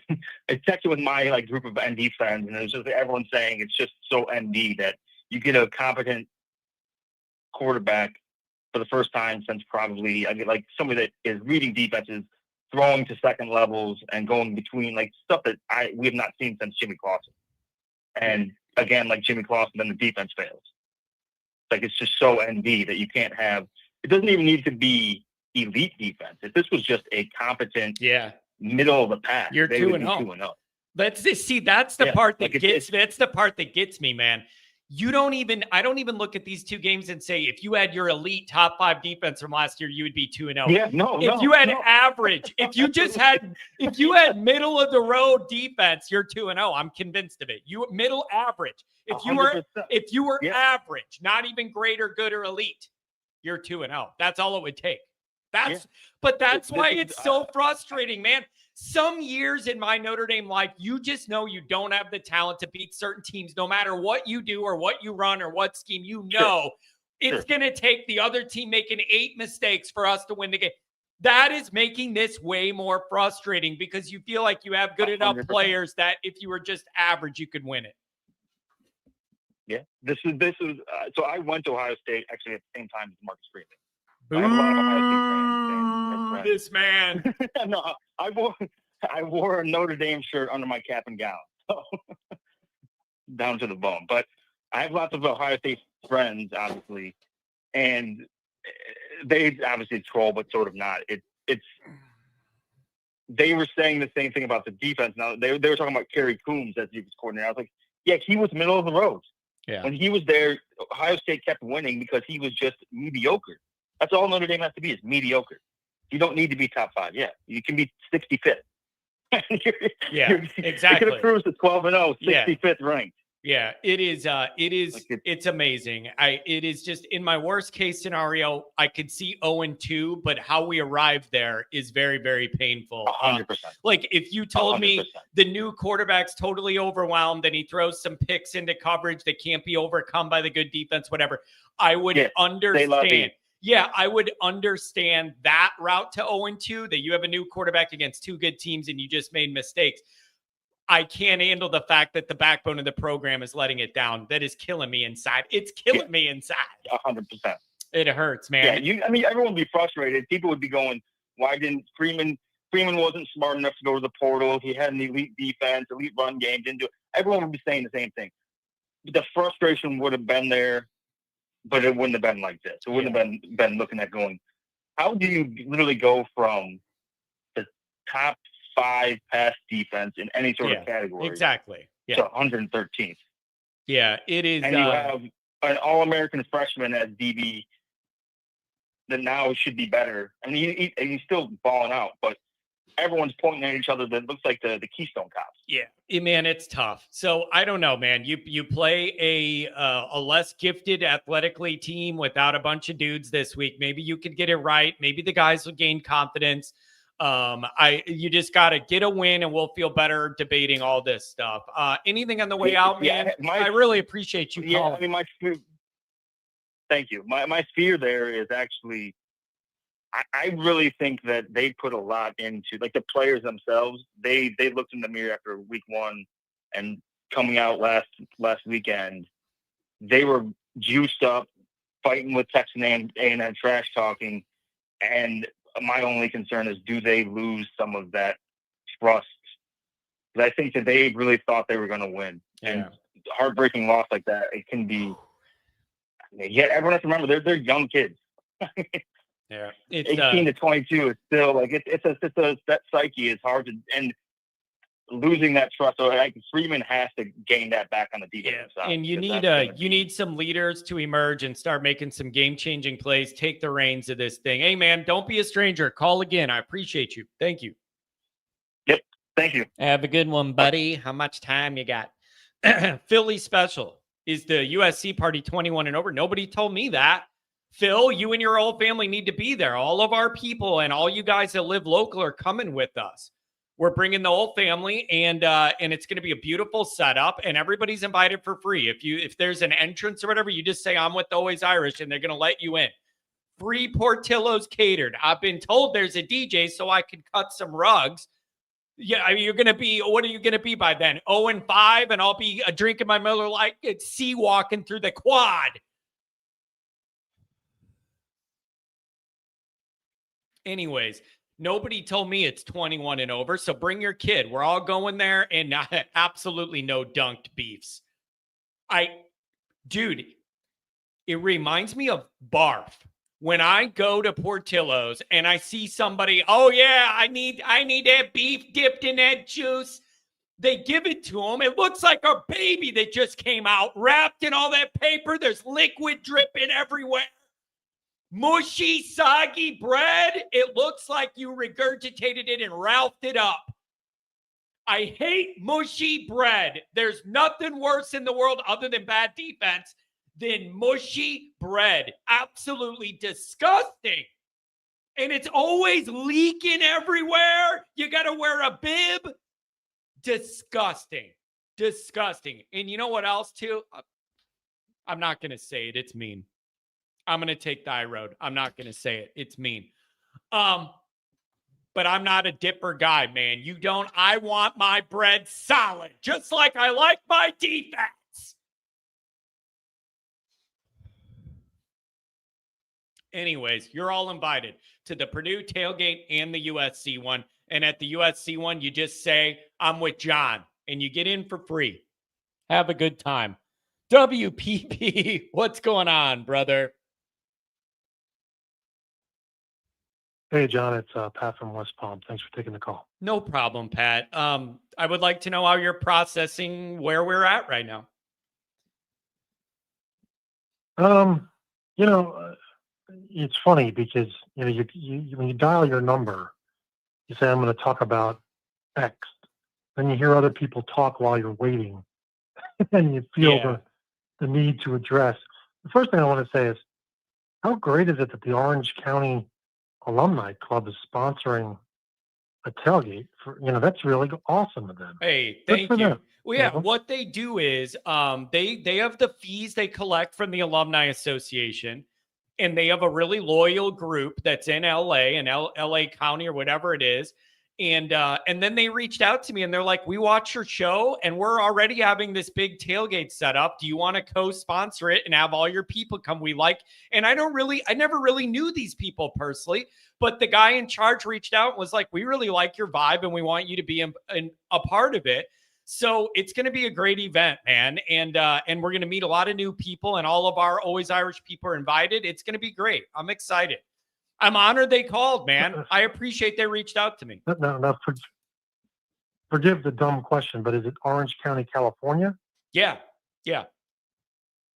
texted with my group of ND friends, and it was just everyone saying it's just so ND that you get a competent quarterback for the first time since probably, somebody that is reading defenses, throwing to second levels and going between stuff that we have not seen since Jimmy Clausen. And again, like Jimmy Clausen, then the defense fails. It's just so ND that you can't have. It doesn't even need to be elite defense. If this was just a competent, middle of the pack, you're 2-0. Let's just see. That's the part that that's the part that gets me, man. I don't even look at these two games and say, if you had your elite top 5 defense from last year, you would be 2-0. Yeah, no. If you had average, if you had middle of the road defense, you're 2-0. I'm convinced of it. You middle average. If you were average, not even great or good or elite, you're 2-0. That's all it would take. But that's why it's so frustrating, man. Some years in my Notre Dame life, you just know you don't have the talent to beat certain teams, no matter what you do or what you run or what scheme. It's going to take the other team making 8 mistakes for us to win the game. That is making this way more frustrating because you feel like you have good enough 100%. players that if you were just average, you could win it. Yeah, this is. So I went to Ohio State actually at the same time as Marcus Freeman. I have a lot of Ohio State fans. This man. No, I wore a Notre Dame shirt under my cap and gown, so down to the bone. But I have lots of Ohio State friends, obviously, and they obviously troll, but sort of not. They were saying the same thing about the defense. Now they were talking about Kerry Coombs as defense coordinator. I was like, yeah, he was middle of the road. Yeah. When he was there, Ohio State kept winning because he was just mediocre. That's all Notre Dame has to be, is mediocre. You don't need to be top 5. Yeah, you can be 65th. Exactly. You could have cruised to 12-0, 65th ranked. Yeah, it is. It's amazing. It is just in my worst case scenario, I could see 0-2, but how we arrived there is very, very painful. 100%. Like if you told me 100%. the new quarterback's totally overwhelmed and he throws some picks into coverage that can't be overcome by the good defense, whatever, I would understand. Yeah, I would understand that route to 0-2, that you have a new quarterback against two good teams and you just made mistakes. I can't handle the fact that the backbone of the program is letting it down. That is killing me inside. It's killing me inside. 100%. It hurts, man. Yeah, everyone would be frustrated. People would be going, why didn't Freeman wasn't smart enough to go to the portal. He had an elite defense, elite run game, didn't do it. Everyone would be saying the same thing. The frustration would have been there, but it wouldn't have been like this. It wouldn't have been looking at going, how do you literally go from the top 5 pass defense in any sort of category exactly to 113th? Yeah, it is. And you have an All-American freshman as DB that now should be better. I mean, he's still balling out, but everyone's pointing at each other. That looks like the Keystone Cops. Yeah, man, it's tough. So I don't know, man. You play a less gifted athletically team without a bunch of dudes this week. Maybe you could get it right. Maybe the guys will gain confidence. You just got to get a win and we'll feel better debating all this stuff. Anything on the way out, man? I really appreciate you calling. I mean, thank you. My fear there is actually, I really think that they put a lot into, like, the players themselves. They looked in the mirror after week 1 and coming out last weekend. They were juiced up, fighting with Texas A&M trash talking, and my only concern is, do they lose some of that trust? But I think that they really thought they were going to win. Yeah. And heartbreaking loss like that, it can be. Yeah, everyone has to remember they're young kids. Yeah, 18 to 22 is still like that psyche is hard to, and losing that trust. So like Freeman has to gain that back on the defensive side. And you need some leaders to emerge and start making some game-changing plays. Take the reins of this thing. Hey, man, don't be a stranger. Call again. I appreciate you. Thank you. Yep. Thank you. Have a good one, buddy. How much time you got? Philly special. Is the USC party 21 and over? Nobody told me that. Phil, you and your whole family need to be there. All of our people and all you guys that live local are coming with us. We're bringing the whole family, and it's going to be a beautiful setup, and everybody's invited for free. If there's an entrance or whatever, you just say, I'm with Always Irish, and they're going to let you in. Free Portillo's catered. I've been told there's a DJ so I can cut some rugs. Yeah, I mean, what are you going to be by then? 0-5, and I'll be drinking my Miller Lite at sea walking through the quad. Anyways, nobody told me it's 21 and over, so bring your kid. We're all going there, and absolutely no dunked beefs. Dude, it reminds me of barf. When I go to Portillo's and I see somebody, oh yeah, I need that beef dipped in that juice. They give it to them. It looks like a baby that just came out, wrapped in all that paper. There's liquid dripping everywhere. Mushy, soggy bread. It looks like you regurgitated it and ralphed it up. I hate mushy bread. There's nothing worse in the world other than bad defense than mushy bread. Absolutely disgusting. And it's always leaking everywhere. You got to wear a bib. Disgusting. Disgusting. And you know what else, too? I'm not going to say it. It's mean. I'm going to take the high road. I'm not going to say it. It's mean. But I'm not a dipper guy, man. You don't. I want my bread solid, just like I like my defense. Anyways, you're all invited to the Purdue tailgate and the USC one. And at the USC one, you just say, I'm with John, and you get in for free. Have a good time. WPP, what's going on, brother? Hey, John, it's Pat from West Palm. Thanks for taking the call. No problem, Pat. I would like to know how you're processing where we're at right now. It's funny because, you when you dial your number, you say, I'm going to talk about X. Then you hear other people talk while you're waiting. and you feel Yeah. the need to address. The first thing I want to say is, how great is it that the Orange County Alumni Club is sponsoring a tailgate? That's really awesome of them. Hey, Good thank for you. them. Well, yeah, what they do is they have the fees they collect from the Alumni Association, and they have a really loyal group that's in LA and LA County or whatever it is. And then they reached out to me and they're like, we watch your show and we're already having this big tailgate set up. Do you want to co-sponsor it and have all your people come? And I never really knew these people personally, but the guy in charge reached out and was like, we really like your vibe and we want you to be a part of it. So it's going to be a great event, man. And we're going to meet a lot of new people, and all of our Always Irish people are invited. It's going to be great. I'm excited. I'm honored they called, man. I appreciate they reached out to me. Now, forgive the dumb question, but is it Orange County, California? Yeah. Yeah.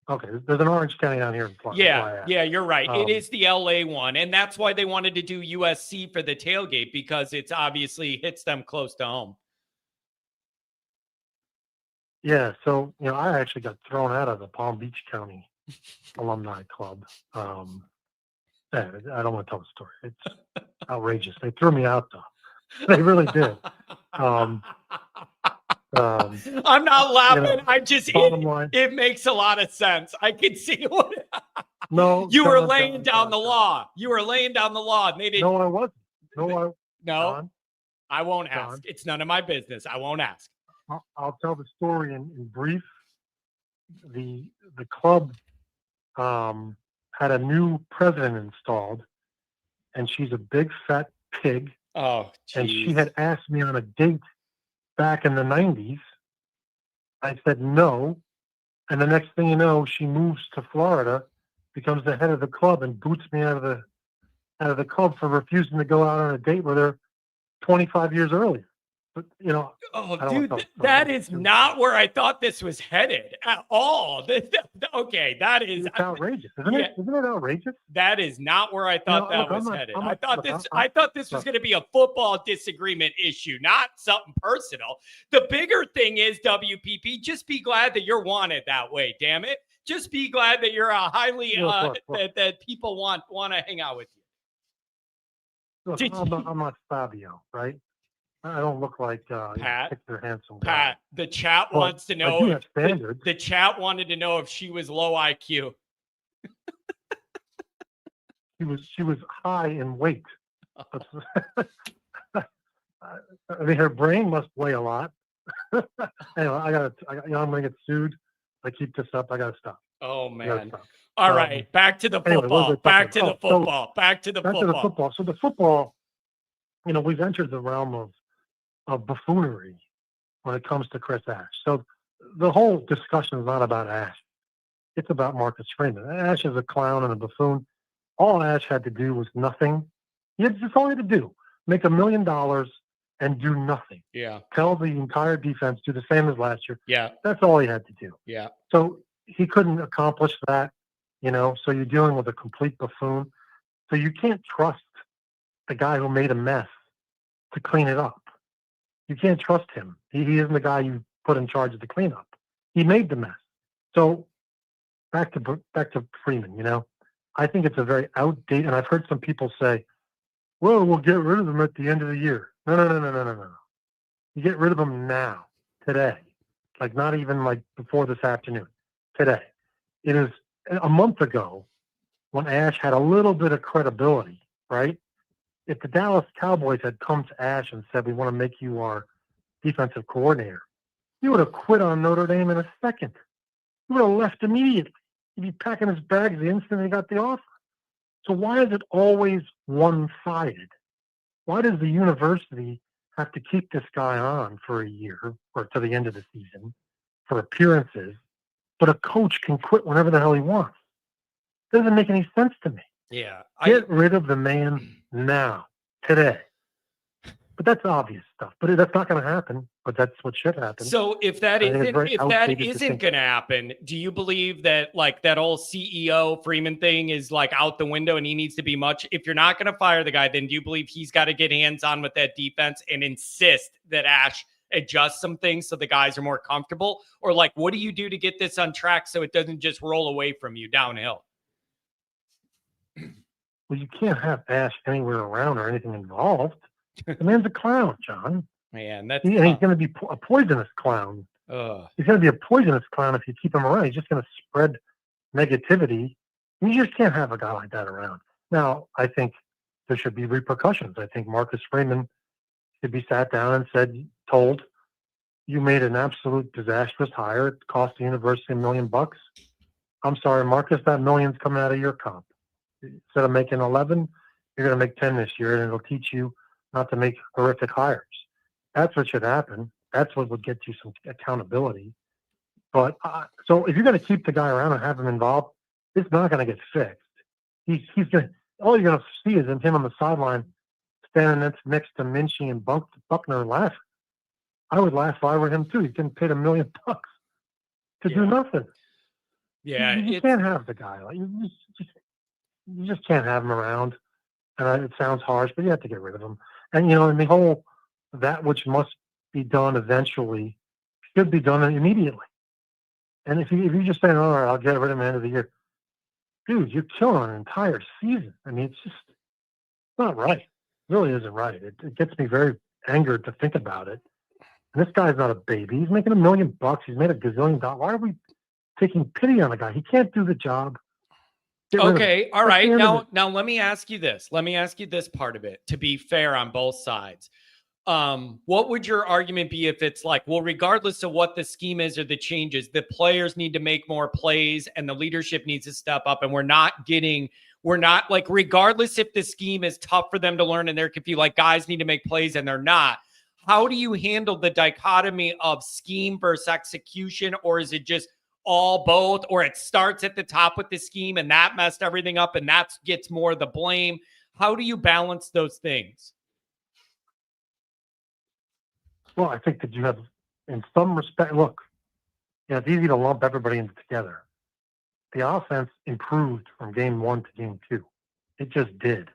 Okay. There's an Orange County down here in Florida. Yeah, you're right. It is the LA one. And that's why they wanted to do USC for the tailgate, because it's obviously hits them close to home. Yeah, so I actually got thrown out of the Palm Beach County Alumni Club. I don't want to tell the story. It's outrageous. They threw me out, though. They really did. I'm not laughing. It makes a lot of sense. I can see what. No, you were laying down the law. You were laying down the law, and they didn't. No, I wasn't. No, John, I won't ask. It's none of my business. I won't ask. I'll tell the story in brief. The club had a new president installed, and she's a big fat pig. Oh, geez. And she had asked me on a date back in the 90s. I said no, and the next thing you know, she moves to Florida, becomes the head of the club, and boots me out of the club for refusing to go out on a date with her 25 years earlier. But dude, that is not where I thought this was headed at all. Okay, that is it's outrageous, isn't it? Isn't it outrageous? That is not where I thought that was headed. I thought this was going to be a football disagreement issue, not something personal. The bigger thing is, WPP, just be glad that you're wanted that way. Damn it, just be glad that you're a highly that people want to hang out with you. Look, I'm not Fabio, right? I don't look like Pat. They're handsome guy. Pat, the chat wants to know. I do have standards. The chat wanted to know if she was low IQ. She was high in weight. I mean, her brain must weigh a lot. Anyway, I'm gonna get sued. I keep this up. I gotta stop. Oh man! All right, back to the football. Back to the football. So the football, we've entered the realm of buffoonery when it comes to Chris Ash. So the whole discussion is not about Ash. It's about Marcus Freeman. Ash is a clown and a buffoon. All Ash had to do was nothing. That's all he had to do. Make $1 million and do nothing. Yeah. Tell the entire defense, do the same as last year. Yeah. That's all he had to do. Yeah. So he couldn't accomplish that, so you're dealing with a complete buffoon. So you can't trust the guy who made a mess to clean it up. You can't trust him. He isn't the guy you put in charge of the cleanup. He made the mess. So back to Freeman, I think it's a very outdated, and I've heard some people say, well, we'll get rid of him at the end of the year. No. You get rid of him now, today. Like not even like before this afternoon, today. It is a month ago when Ash had a little bit of credibility, right? If the Dallas Cowboys had come to Ash and said, we want to make you our defensive coordinator, he would have quit on Notre Dame in a second. He would have left immediately. He'd be packing his bags the instant he got the offer. So why is it always one-sided? Why does the university have to keep this guy on for a year or to the end of the season for appearances, but a coach can quit whenever the hell he wants? Doesn't make any sense to me. Yeah. Get rid of the man now, today. But that's obvious stuff. But that's not going to happen. But that's what should happen. So if that isn't going to happen, do you believe that like that old CEO Freeman thing is like out the window and he needs to be if you're not going to fire the guy, then do you believe he's got to get hands on with that defense and insist that Ash adjust some things so the guys are more comfortable? Or like, what do you do to get this on track so it doesn't just roll away from you downhill? Well, you can't have Ash anywhere around or anything involved. The man's a clown, John. Man, that's He's going to be a poisonous clown. He's going to be a poisonous clown if you keep him around. He's just going to spread negativity. You just can't have a guy like that around. Now, I think there should be repercussions. I think Marcus Freeman should be sat down and told, you made an absolute disastrous hire. It cost the university $1 million. I'm sorry, Marcus, that million's coming out of your comp. Instead of making 11, you're going to make 10 this year, and it'll teach you not to make horrific hires. That's what should happen. That's what would get you some accountability. But so if you're going to keep the guy around and have him involved, it's not going to get fixed. He's going. All you're going to see is him on the sideline, standing next to Minchie and Buckner laughing. I would laugh if I were him too. He's getting paid $1 million to do nothing. Yeah, you can't have the guy. Like, you just can't have him around. And it sounds harsh, but you have to get rid of him. And and the whole that which must be done eventually should be done immediately. And if you just say, all right, I'll get rid of him at the end of the year, dude, you're killing an entire season. I mean, it's not right. It really isn't right. It gets me very angered to think about it. And this guy's not a baby. He's making $1 million. He's made $1 gazillion. Why are we taking pity on the guy? He can't do the job. Okay. All right. Now let me ask you this. Let me ask you this part of it, to be fair on both sides. What would your argument be if it's like, well, regardless of what the scheme is or the changes, the players need to make more plays and the leadership needs to step up, and we're not like, regardless if the scheme is tough for them to learn and they're confused, like guys need to make plays and they're not. How do you handle the dichotomy of scheme versus execution? Or is it just all both, or it starts at the top with the scheme and that messed everything up and that gets more of the blame? How do you balance those things? Well, I think that you have, in some respect, look, it's easy to lump everybody in together. The offense improved from game 1 to game 2. It just did.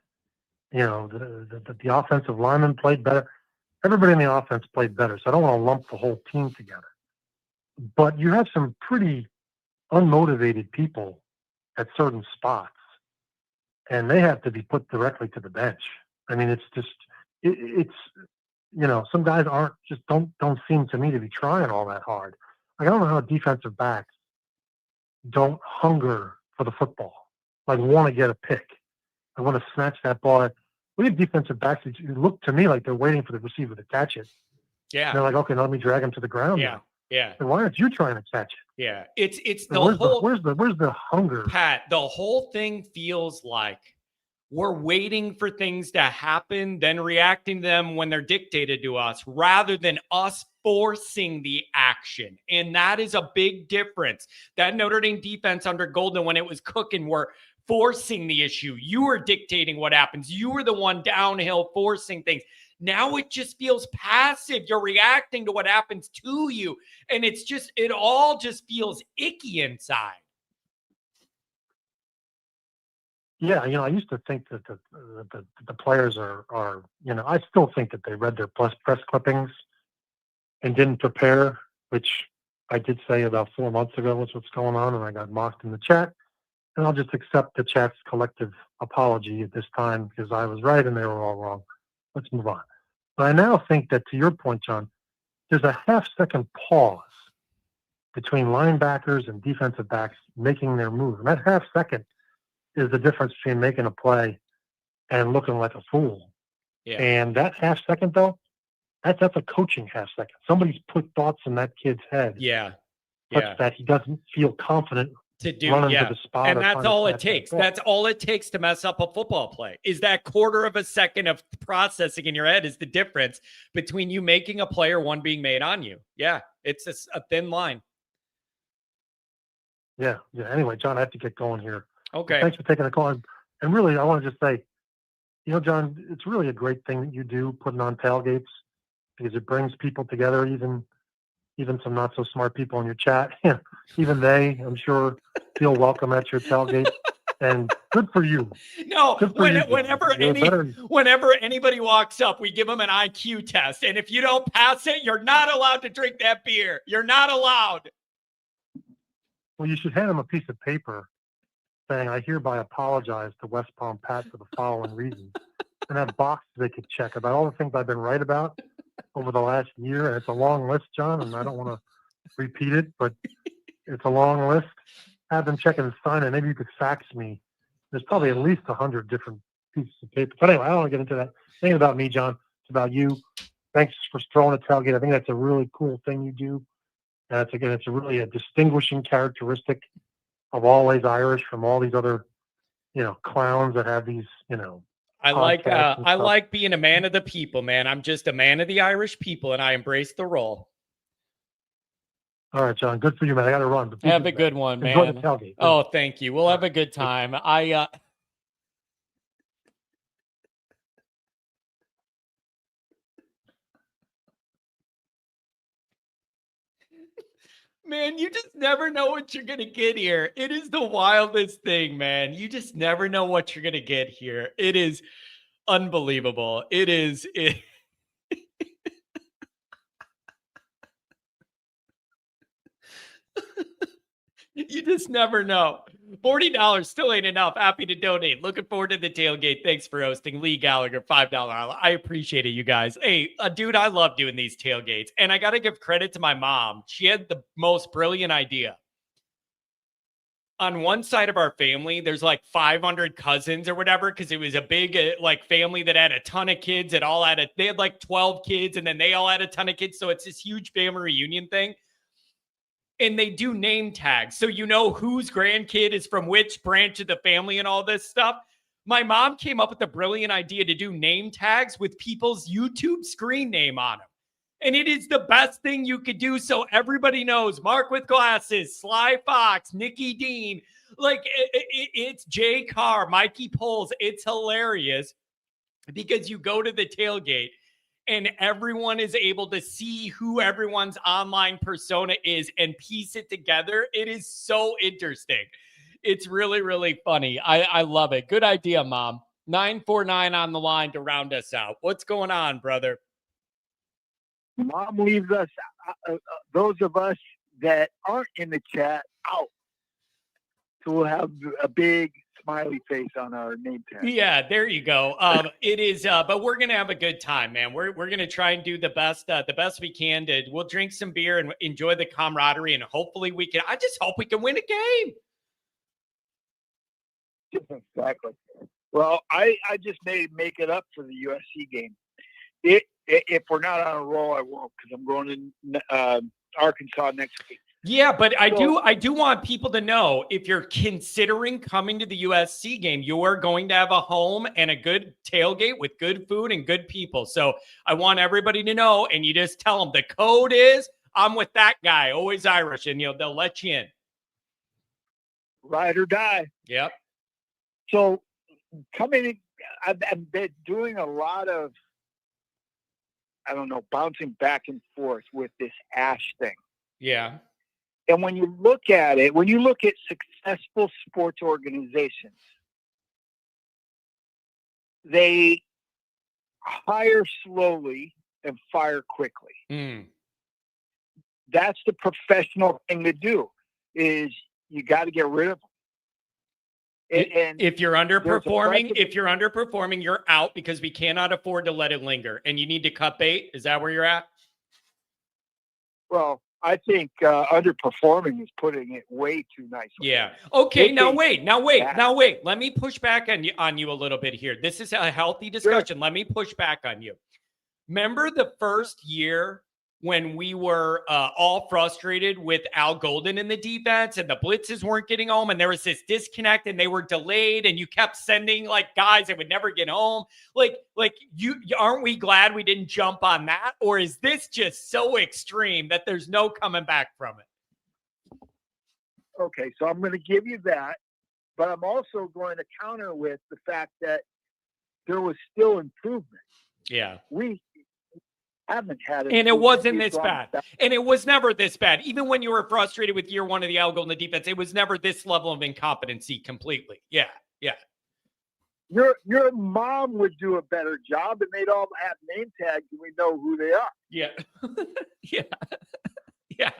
The offensive linemen played better. Everybody in the offense played better. So I don't want to lump the whole team together. But you have some pretty unmotivated people at certain spots, and they have to be put directly to the bench. I mean, it's just, some guys don't seem to me to be trying all that hard. Like, I don't know how defensive backs don't hunger for the football, like want to get a pick. I want to snatch that ball. We have defensive backs that look to me like they're waiting for the receiver to catch it. Yeah. And they're like, okay, now let me drag him to the ground. Yeah. Now. Yeah. And why aren't you trying to catch it? Yeah. It's the where's whole. Where's the hunger? Pat, the whole thing feels like we're waiting for things to happen, then reacting to them when they're dictated to us, rather than us forcing the action. And that is a big difference. That Notre Dame defense under Golden, when it was cooking, were forcing the issue. You were dictating what happens. You were the one downhill forcing things. Now it just feels passive. You're reacting to what happens to you. And it all just feels icky inside. Yeah, I used to think that the players are I still think that they read their press clippings and didn't prepare, which I did say about 4 months ago was what's going on, and I got mocked in the chat. And I'll just accept the chat's collective apology at this time because I was right and they were all wrong. Let's move on. But I now think that, to your point, John, there's a half-second pause between linebackers and defensive backs making their move. And that half second is the difference between making a play and looking like a fool. Yeah. And that half second, though, that's a coaching half second. Somebody's put thoughts in that kid's head. Yeah. Such that he doesn't feel confident to do, running to the spot. And that's all it takes. That's all it takes to mess up a football play, is that quarter of a second of processing in your head is the difference between you making a play or one being made on you. Yeah. It's a thin line. Yeah. Anyway, John, I have to get going here. Okay. Thanks for taking the call. And really, I want to just say, John, it's really a great thing that you do, putting on tailgates, because it brings people together, even some not so smart people in your chat. Even they, I'm sure, feel welcome at your tailgate. And Good for you. No, Good for you, John. whenever anybody walks up, we give them an IQ test. And if you don't pass it, you're not allowed to drink that beer. You're not allowed. Well, you should hand them a piece of paper saying, I hereby apologize to West Palm Pat for the following reasons. And have boxes they could check about all the things I've been right about over the last year. And it's a long list, John, and I don't want to repeat it, but it's a long list. Have them check and sign it. Maybe you could fax me. There's probably at least 100 different pieces of paper. But anyway, I don't want to get into that. It ain't about me, John. It's about you. Thanks for throwing a tailgate. I think that's a really cool thing you do. And it's really a distinguishing characteristic of Always Irish from all these other, clowns that have these, I like being a man of the people, man. I'm just a man of the Irish people, and I embrace the role. All right, John. Good for you, man. I got to run. Have a good one, man. Enjoy the tailgate. Oh, thank you. We'll have a good time. Man, you just never know what you're going to get here. It is the wildest thing, man. You just never know what you're going to get here. It is unbelievable. It is. You just never know. $40 still ain't enough. Happy to donate. Looking forward to the tailgate. Thanks for hosting. Lee Gallagher, $5. I appreciate it, you guys. Hey, dude, I love doing these tailgates. And I got to give credit to my mom. She had the most brilliant idea. On one side of our family, there's like 500 cousins or whatever, because it was a big family that had a ton of kids. They had like 12 kids, and then they all had a ton of kids. So it's this huge family reunion thing. And they do name tags. So you know whose grandkid is from which branch of the family and all this stuff. My mom came up with the brilliant idea to do name tags with people's YouTube screen name on them. And it is the best thing you could do. So everybody knows Mark with glasses, Sly Fox, Nikki Dean, it's Jay Carr, Mikey Poles. It's hilarious because you go to the tailgate and everyone is able to see who everyone's online persona is and piece it together. It is so interesting. It's really, really funny. I love it. Good idea, Mom. 949 on the line to round us out. What's going on, brother? Mom leaves us, those of us that aren't in the chat, out. So we'll have a big smiley face on our name tag. Yeah, there you go. It is, but we're gonna have a good time, man. We're gonna try and do the best we can. We'll drink some beer and enjoy the camaraderie, and hopefully we can. I just hope we can win a game. Exactly. Well, I just may make it up for the USC game. If we're not on a roll, I won't, because I'm going to Arkansas next week. Yeah, but I do want people to know, if you're considering coming to the USC game, you are going to have a home and a good tailgate with good food and good people. So I want everybody to know, and you just tell them the code is, I'm with that guy, Always Irish, and they'll let you in. Ride or die. Yep. So coming in, I've been doing a lot of, bouncing back and forth with this Ash thing. Yeah. And when you look at successful sports organizations, they hire slowly and fire quickly. Mm. That's the professional thing to do, is you got to get rid of them. And if you're underperforming, you're out, because we cannot afford to let it linger, and you need to cut bait. Is that where you're at? Well, I think underperforming is putting it way too nicely. Yeah. Okay. Now wait. Let me push back on you a little bit here. This is a healthy discussion. Sure. Let me push back on you. Remember the first year when we were all frustrated with Al Golden in the defense, and the blitzes weren't getting home, and there was this disconnect, and they were delayed, and you kept sending guys that would never get home. You aren't we glad we didn't jump on that? Or is this just so extreme that there's no coming back from it? Okay, so I'm going to give you that, but I'm also going to counter with the fact that there was still improvement. Yeah. We haven't had it. And it wasn't this bad. And it was never this bad. Even when you were frustrated with year one of the Al Golden defense, it was never this level of incompetency completely. Yeah. Yeah. Your mom would do a better job, and they'd all have name tags, and we know who they are. Yeah. Yeah. Yeah.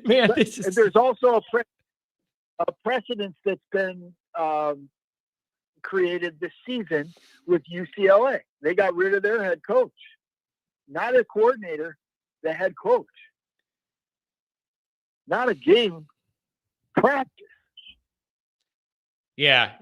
Man, this is. There's also a precedent that's been created this season with UCLA. They got rid of their head coach, not a coordinator, the head coach. Not a game, practice. Yeah,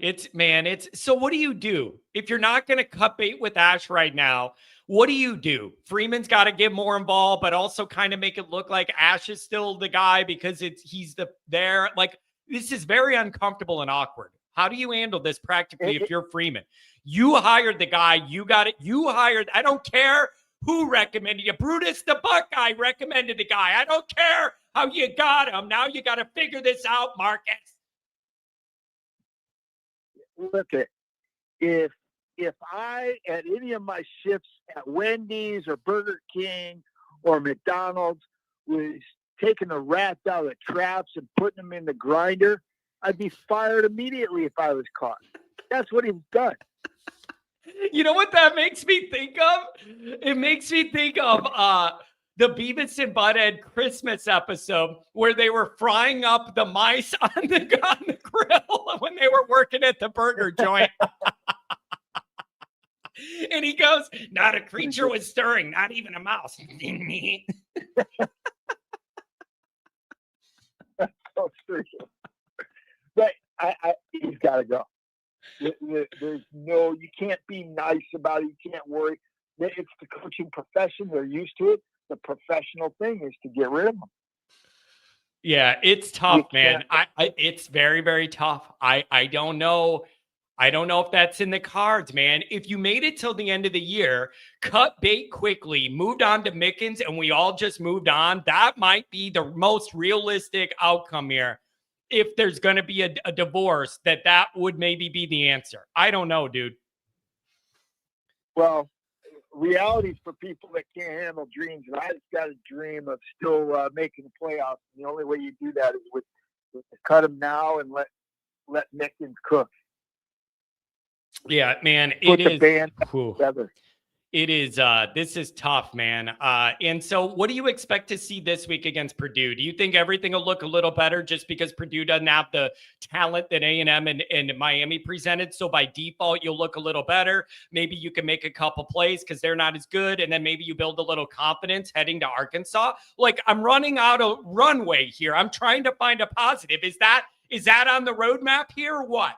so what do you do? If you're not going to cut bait with Ash right now, what do you do? Freeman's got to get more involved, but also kind of make it look like Ash is still the guy because he's there. Like, this is very uncomfortable and awkward. How do you handle this practically if you're Freeman? You hired the guy, you got it. You hired, I don't care who recommended you. Brutus the Buckeye recommended the guy. I don't care how you got him. Now you got to figure this out, Marcus. Look at if I at any of my shifts at Wendy's or Burger King or McDonald's was taking the rats out of the traps and putting them in the grinder, I'd be fired immediately if I was caught. That's what he's done. You know what that makes me think of? It makes me think of the Beavis and Butthead Christmas episode where they were frying up the mice on the grill when they were working at the burger joint. And he goes, not a creature was stirring, not even a mouse. So true. But he's got to go. There's no, you can't be nice about it. You can't worry. It's the coaching profession. They're used to it. The professional thing is to get rid of them. Yeah, it's tough, man. It's very, very tough. I don't know. I don't know if that's in the cards, man. If you made it till the end of the year, cut bait quickly, moved on to Mickens, and we all just moved on, that might be the most realistic outcome here. If there's going to be a divorce, that would maybe be the answer. I don't know, dude. Well, reality's for people that can't handle dreams, and I just got a dream of still making the playoffs. And the only way you do that is with cut them now and let Mickens cook. Yeah, man, Put the band together. It is, this is tough, man. And so what do you expect to see this week against Purdue? Do you think everything will look a little better just because Purdue doesn't have the talent that A&M and Miami presented? So by default, you'll look a little better. Maybe you can make a couple plays because they're not as good. And then maybe you build a little confidence heading to Arkansas. Like, I'm running out of runway here. I'm trying to find a positive. Is that on the roadmap here or what?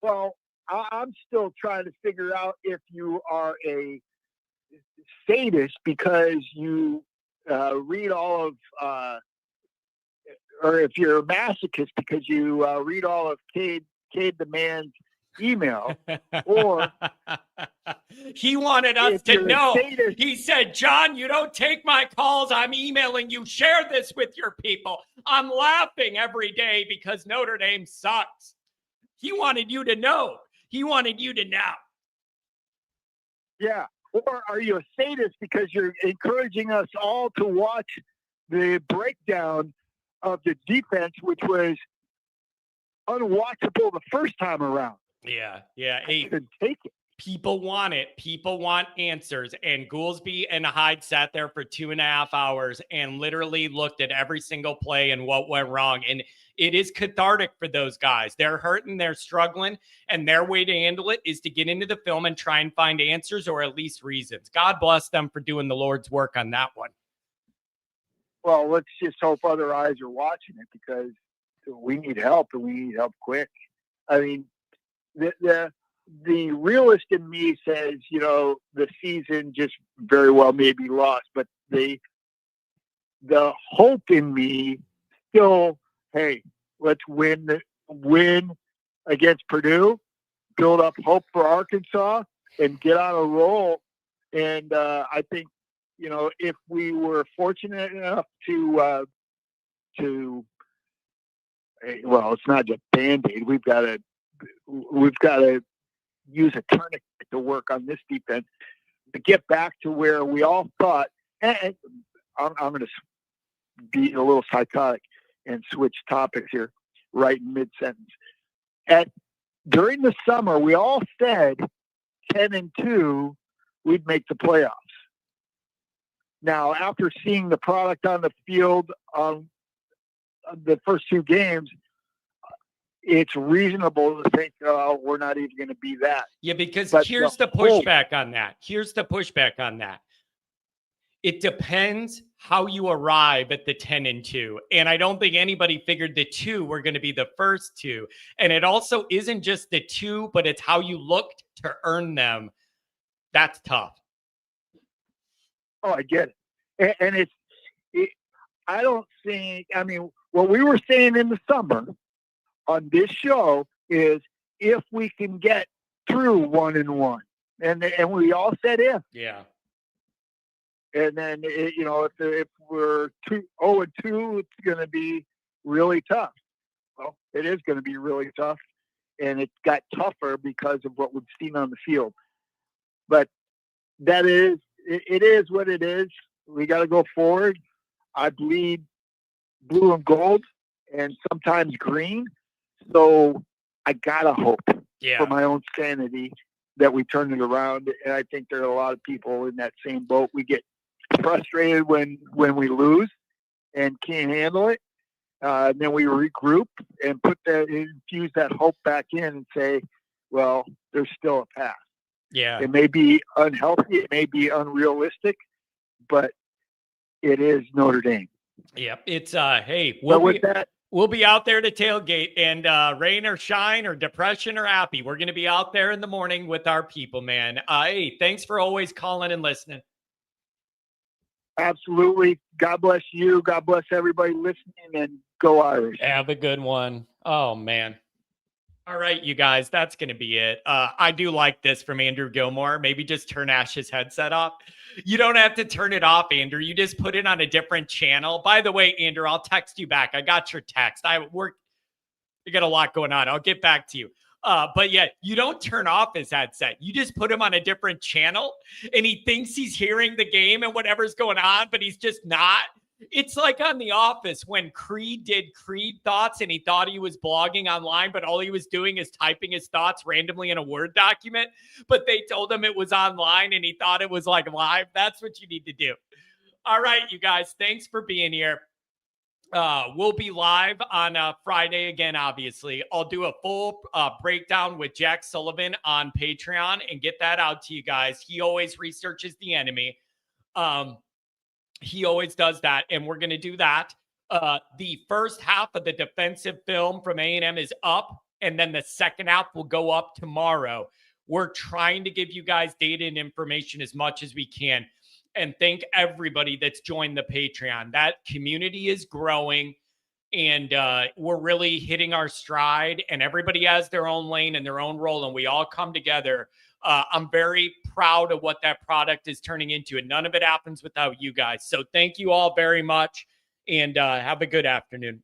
Well, I'm still trying to figure out if you are a sadist because you read all of, or if you're a masochist because you read all of Cade the Man's email, or he wanted us to know. He said, John, you don't take my calls. I'm emailing you. Share this with your people. I'm laughing every day because Notre Dame sucks. He wanted you to know. He wanted you to know. Yeah. Or are you a sadist because you're encouraging us all to watch the breakdown of the defense, which was unwatchable the first time around? Yeah. Yeah. I couldn't take it. People want it. People want answers. And Goolsby and Hyde sat there for 2.5 hours and literally looked at every single play and what went wrong. And it is cathartic for those guys. They're hurting, they're struggling, and their way to handle it is to get into the film and try and find answers or at least reasons. God bless them for doing the Lord's work on that one. Well, let's just hope other eyes are watching it because we need help and we need help quick. I mean, the realist in me says, you know, the season just very well may be lost, but the hope in me still, hey, let's win against Purdue, build up hope for Arkansas, and get on a roll. And I think, you know, if we were fortunate enough to well, it's not just Band-Aid. We've got to use a tourniquet to work on this defense to get back to where we all thought. And I'm going to be a little psychotic and switch topics here. right in mid-sentence. During the summer, we all said 10-2, we'd make the playoffs. Now, after seeing the product on the field on the first two games, it's reasonable to think, oh, we're not even going to be that. Yeah, because But here's the pushback on that. Here's the pushback on that. It depends how you arrive at the 10-2. And I don't think anybody figured the 2 were going to be the first 2. And it also isn't just the 2, but it's how you looked to earn them. That's tough. Oh, I get it. And I don't think, I mean, what we were saying in the summer on this show is if we can get through 1-1. And we all said if. Yeah. And then, if we're 0-2, it's going to be really tough. Well, it is going to be really tough. And it got tougher because of what we've seen on the field. But it is what it is. We got to go forward. I bleed blue and gold and sometimes green. So I got to hope for my own sanity that we turn it around. And I think there are a lot of people in that same boat. We get frustrated when we lose and can't handle it. And then we regroup and infuse that hope back in and say, well, there's still a path. Yeah. It may be unhealthy. It may be unrealistic, but it is Notre Dame. Yeah. It's, hey, we'll be out there to tailgate, and rain or shine or depression or happy, we're going to be out there in the morning with our people, man. Hey, thanks for always calling and listening. Absolutely. God bless you. God bless everybody listening, and go Irish. Have a good one. Oh, man. All right, you guys, that's going to be it. I do like this from Andrew Gilmore. Maybe just turn Ash's headset off. You don't have to turn it off, Andrew. You just put it on a different channel. By the way, Andrew, I'll text you back. I got your text. You got a lot going on. I'll get back to you. But yeah, you don't turn off his headset. You just put him on a different channel, and he thinks he's hearing the game and whatever's going on, but he's just not. It's like on The Office when Creed did Creed Thoughts and he thought he was blogging online, but all he was doing is typing his thoughts randomly in a Word document. But they told him it was online and he thought it was like live. That's what you need to do. All right, you guys, thanks for being here. We'll be live on Friday again, obviously. I'll do a full breakdown with Jack Sullivan on Patreon and get that out to you guys. He always researches the enemy. He always does that, and we're going to do that. The first half of the defensive film from A&M is up, and then the second half will go up tomorrow. We're trying to give you guys data and information as much as we can. And thank everybody that's joined the Patreon. That community is growing, and we're really hitting our stride, and everybody has their own lane and their own role, and we all come together. I'm very proud of what that product is turning into, and none of it happens without you guys. So thank you all very much, and have a good afternoon.